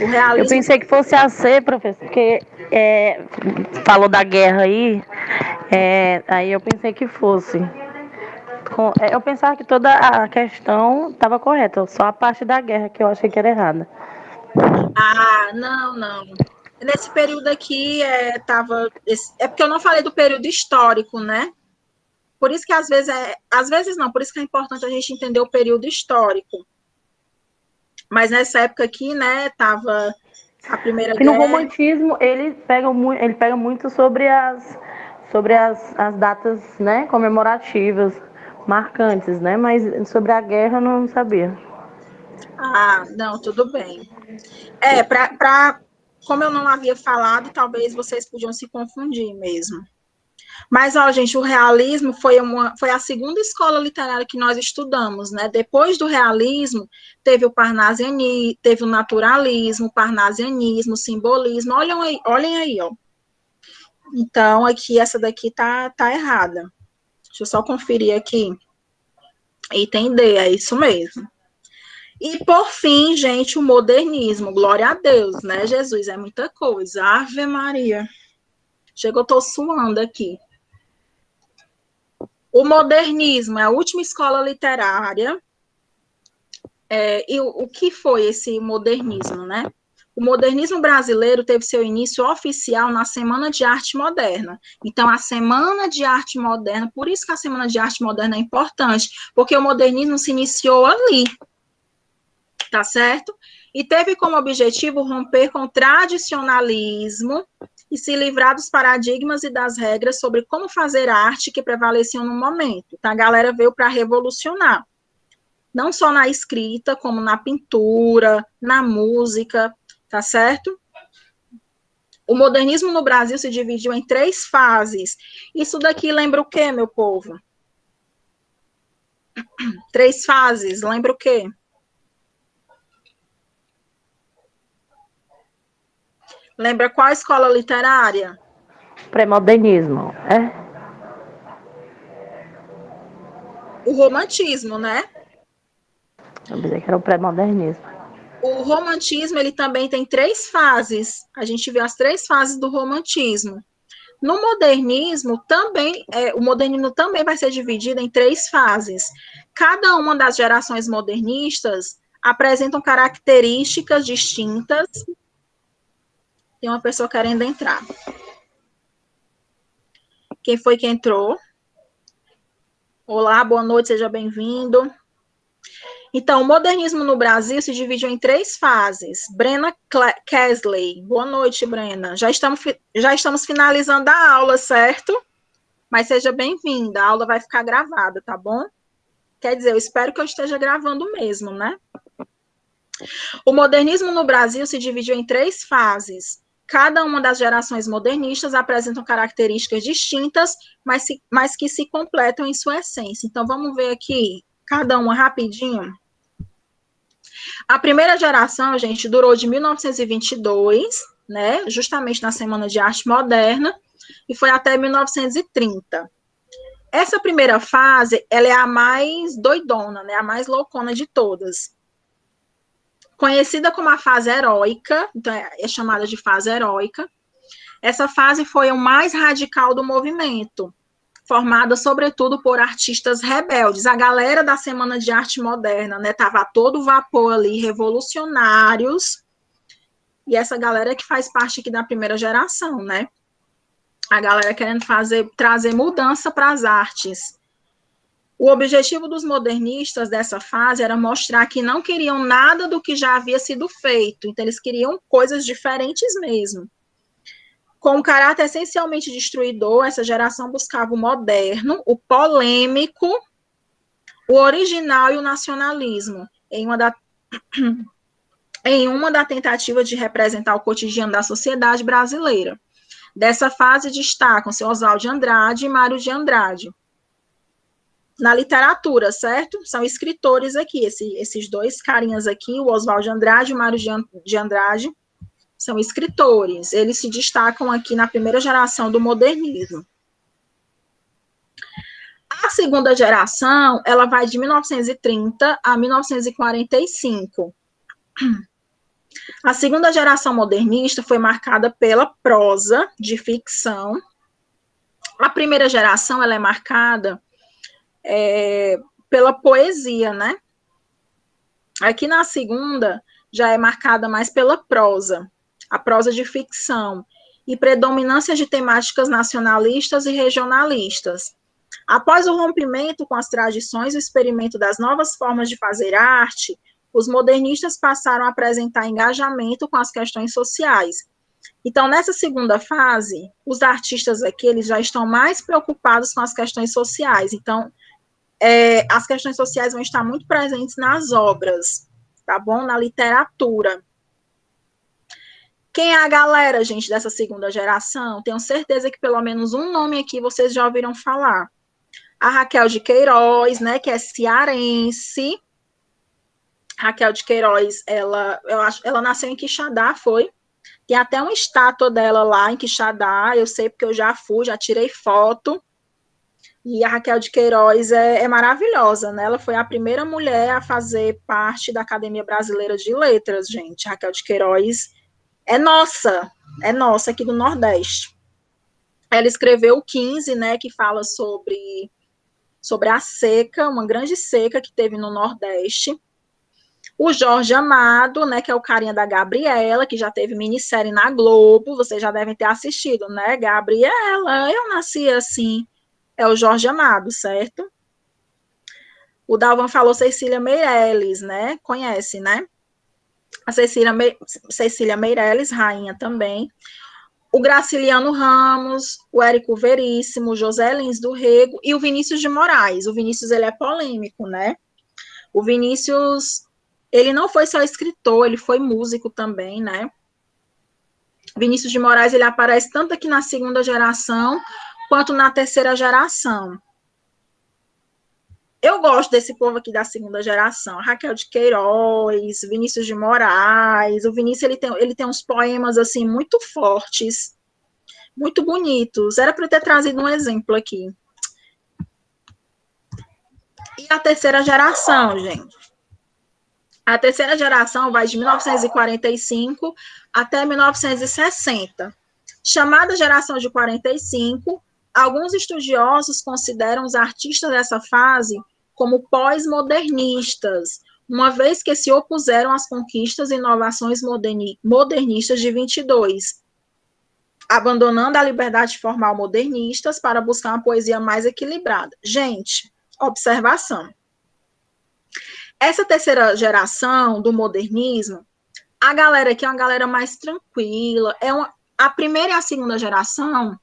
O realismo... Eu pensei que fosse a C, professor, porque falou da guerra aí, aí eu pensei que fosse. Eu pensava que toda a questão estava correta, só a parte da guerra que eu achei que era errada. Não. Nesse período aqui, porque eu não falei do período histórico, né? Por isso que às vezes não, por isso que é importante a gente entender o período histórico. Mas nessa época aqui, né, tava a Primeira Guerra. E no romantismo, ele pega muito sobre as datas, né, comemorativas, marcantes, né, mas sobre a guerra eu não sabia. Não, tudo bem. Como eu não havia falado, talvez vocês podiam se confundir mesmo. Mas, ó, gente, o realismo foi a segunda escola literária que nós estudamos, né? Depois do realismo, teve o parnasianismo, teve o naturalismo, o parnasianismo, o simbolismo. Olhem aí, ó. Então, aqui, essa daqui tá errada. Deixa eu só conferir aqui. Item D, é isso mesmo. E, por fim, gente, o modernismo. Glória a Deus, né, Jesus? É muita coisa. Ave Maria. Chega, eu tô suando aqui. O modernismo é a última escola literária. E o que foi esse modernismo, né? O modernismo brasileiro teve seu início oficial na Semana de Arte Moderna. Então, a Semana de Arte Moderna, por isso que a Semana de Arte Moderna é importante, porque o modernismo se iniciou ali, tá certo? E teve como objetivo romper com o tradicionalismo e se livrar dos paradigmas e das regras sobre como fazer arte que prevaleciam no momento. Então, a galera veio para revolucionar. Não só na escrita, como na pintura, na música, tá certo? O modernismo no Brasil se dividiu em 3 fases. Isso daqui lembra o quê, meu povo? 3 fases, lembra o quê? Lembra qual escola literária? Pré-modernismo, O romantismo, né? Eu pensei que era o pré-modernismo. O romantismo, ele também tem 3 fases. A gente viu as 3 fases do romantismo. No modernismo, o modernismo também vai ser dividido em 3 fases. Cada uma das gerações modernistas apresentam características distintas. Tem uma pessoa querendo entrar. Quem foi que entrou? Olá, boa noite, seja bem-vindo. Então, o modernismo no Brasil se dividiu em 3 fases. Brena Kesley. Boa noite, Brena. Já estamos finalizando a aula, certo? Mas seja bem-vinda. A aula vai ficar gravada, tá bom? Quer dizer, eu espero que eu esteja gravando mesmo, né? O modernismo no Brasil se dividiu em 3 fases. Cada uma das gerações modernistas apresentam características distintas, mas que se completam em sua essência. Então, vamos ver aqui, cada uma rapidinho. A primeira geração, gente, durou de 1922, né, justamente na Semana de Arte Moderna, e foi até 1930. Essa primeira fase, ela é a mais doidona, né, a mais loucona de todas. Conhecida como a fase heróica, então é chamada de fase heróica. Essa fase foi o mais radical do movimento, formada sobretudo por artistas rebeldes. A galera da Semana de Arte Moderna, né, tava a todo vapor ali, revolucionários, e essa galera que faz parte aqui da primeira geração, né? A galera querendo trazer mudança para as artes. O objetivo dos modernistas dessa fase era mostrar que não queriam nada do que já havia sido feito, então eles queriam coisas diferentes mesmo. Com um caráter essencialmente destruidor, essa geração buscava o moderno, o polêmico, o original e o nacionalismo, em uma da tentativa de representar o cotidiano da sociedade brasileira. Dessa fase destacam-se Oswald de Andrade e Mário de Andrade. Na literatura, certo? São escritores aqui, esses 2 carinhas aqui, o Oswald de Andrade e o Mário de Andrade, são escritores. Eles se destacam aqui na primeira geração do modernismo. A segunda geração, ela vai de 1930 a 1945. A segunda geração modernista foi marcada pela prosa de ficção. A primeira geração, ela é marcada pela poesia, né? Aqui na segunda, já é marcada mais pela prosa, a prosa de ficção, e predominância de temáticas nacionalistas e regionalistas. Após o rompimento com as tradições e o experimento das novas formas de fazer arte, os modernistas passaram a apresentar engajamento com as questões sociais. Então, nessa segunda fase, os artistas aqui, eles já estão mais preocupados com as questões sociais. Então, as questões sociais vão estar muito presentes nas obras, tá bom? Na literatura. Quem é a galera, gente, dessa segunda geração? Tenho certeza que pelo menos um nome aqui vocês já ouviram falar. A Raquel de Queiroz, né, que é cearense. Raquel de Queiroz, ela nasceu em Quixadá, foi? Tem até uma estátua dela lá em Quixadá, eu sei porque eu já fui, já tirei foto. E a Raquel de Queiroz é maravilhosa, né? Ela foi a primeira mulher a fazer parte da Academia Brasileira de Letras, gente. A Raquel de Queiroz é nossa aqui do Nordeste. Ela escreveu o 15, né, que fala sobre a seca, uma grande seca que teve no Nordeste. O Jorge Amado, né, que é o carinha da Gabriela, que já teve minissérie na Globo, vocês já devem ter assistido, né? Gabriela, eu nasci assim. É o Jorge Amado, certo? O Dalvan falou Cecília Meirelles, né? Conhece, né? A Cecília Meirelles, rainha também. O Graciliano Ramos, o Érico Veríssimo, o José Lins do Rego e o Vinícius de Moraes. O Vinícius, ele é polêmico, né? O Vinícius, ele não foi só escritor, ele foi músico também, né? Vinícius de Moraes, ele aparece tanto aqui na segunda geração quanto na terceira geração. Eu gosto desse povo aqui da segunda geração. Raquel de Queiroz, Vinícius de Moraes. O Vinícius, ele tem uns poemas, assim, muito fortes, muito bonitos. Era para eu ter trazido um exemplo aqui. E a terceira geração, gente? A terceira geração vai de 1945 até 1960. Chamada geração de 45, alguns estudiosos consideram os artistas dessa fase como pós-modernistas, uma vez que se opuseram às conquistas e inovações modernistas de 22. abandonando a liberdade formal modernistas para buscar uma poesia mais equilibrada. Gente, observação. Essa terceira geração do modernismo, a galera aqui é uma galera mais tranquila, a primeira e a segunda geração,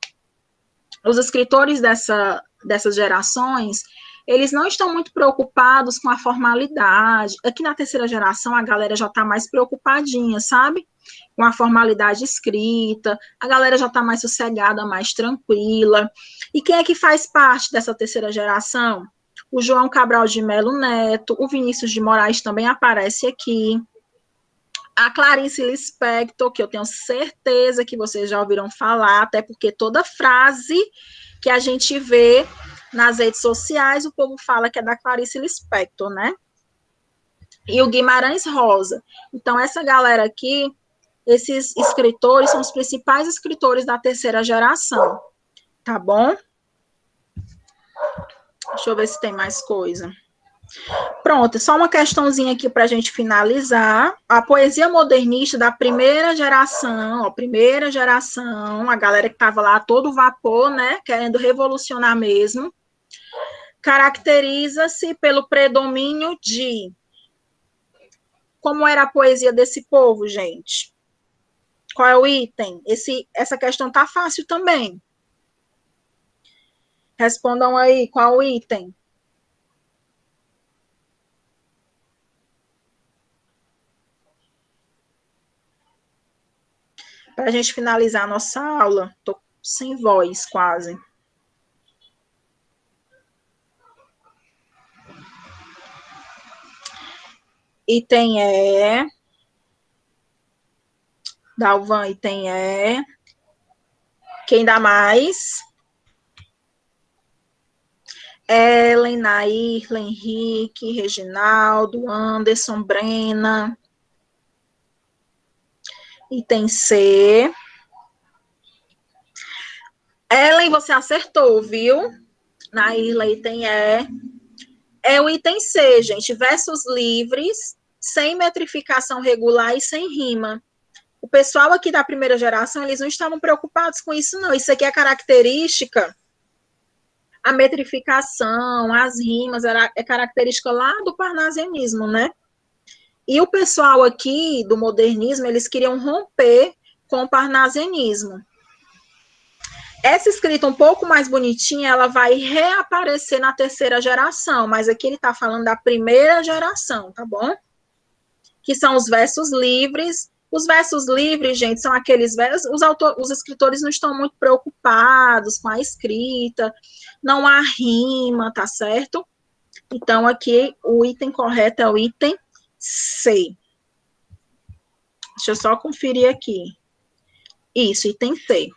os escritores dessas gerações, eles não estão muito preocupados com a formalidade. Aqui na terceira geração, a galera já está mais preocupadinha, sabe? Com a formalidade escrita, a galera já está mais sossegada, mais tranquila. E quem é que faz parte dessa terceira geração? O João Cabral de Melo Neto, o Vinícius de Moraes também aparece aqui, a Clarice Lispector, que eu tenho certeza que vocês já ouviram falar, até porque toda frase que a gente vê nas redes sociais, o povo fala que é da Clarice Lispector, né? E o Guimarães Rosa. Então, essa galera aqui, esses escritores são os principais escritores da terceira geração, tá bom? Deixa eu ver se tem mais coisa. Pronto, só uma questãozinha aqui para a gente finalizar. A poesia modernista da primeira geração, a galera que estava lá a todo vapor, né, querendo revolucionar mesmo, caracteriza-se pelo predomínio de... Como era a poesia desse povo, gente? Qual é o item? Essa questão tá fácil também. Respondam aí, qual o item? Para a gente finalizar a nossa aula, tô sem voz quase. Item é... Dalvan, item é... Quem dá mais? Ellen, Nair, Henrique, Reginaldo, Anderson, Brena. Item C. Ellen, você acertou, viu? Nair, item E. É o item C, gente. Versos livres, sem metrificação regular e sem rima. O pessoal aqui da primeira geração, eles não estavam preocupados com isso, não. Isso aqui é característica, a metrificação, as rimas, é característica lá do parnasianismo, né? E o pessoal aqui do modernismo, eles queriam romper com o parnasianismo. Essa escrita um pouco mais bonitinha, ela vai reaparecer na terceira geração, mas aqui ele está falando da primeira geração, tá bom? Que são os versos livres. Os versos livres, gente, são aqueles versos, os escritores não estão muito preocupados com a escrita, não há rima, tá certo? Então, aqui, o item correto é o item C. Deixa eu só conferir aqui. Isso, item C.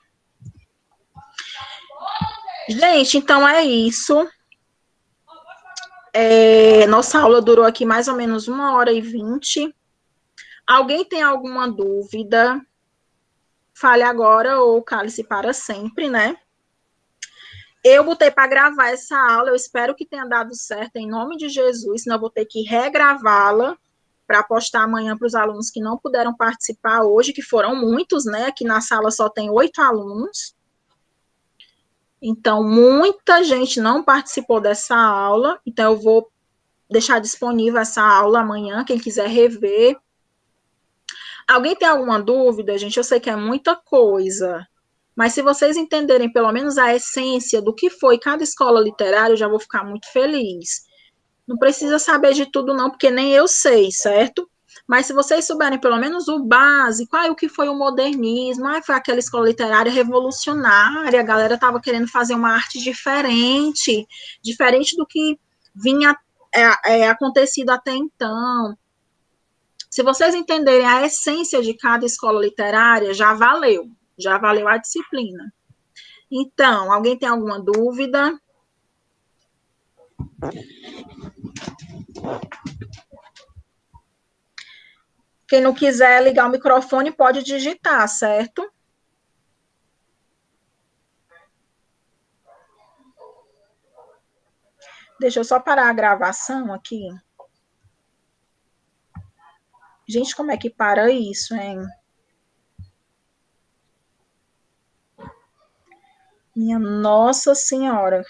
Gente, então é isso. Nossa aula durou aqui mais ou menos 1h20. Alguém tem alguma dúvida? Fale agora ou cale-se para sempre, né? Eu botei para gravar essa aula, eu espero que tenha dado certo em nome de Jesus, senão eu vou ter que regravá-la para postar amanhã para os alunos que não puderam participar hoje, que foram muitos, né? Aqui na sala só tem 8 alunos. Então, muita gente não participou dessa aula, então eu vou deixar disponível essa aula amanhã, quem quiser rever. Alguém tem alguma dúvida, gente? Eu sei que é muita coisa, mas se vocês entenderem pelo menos a essência do que foi cada escola literária, eu já vou ficar muito feliz. Não precisa saber de tudo não, porque nem eu sei, certo? Mas se vocês souberem pelo menos o básico, o que foi o modernismo, foi aquela escola literária revolucionária, a galera estava querendo fazer uma arte diferente do que vinha acontecido até então. Se vocês entenderem a essência de cada escola literária, já valeu a disciplina. Então, alguém tem alguma dúvida? Quem não quiser ligar o microfone pode digitar, certo? Deixa eu só parar a gravação aqui. Gente, como é que para isso, hein? Minha Nossa Senhora.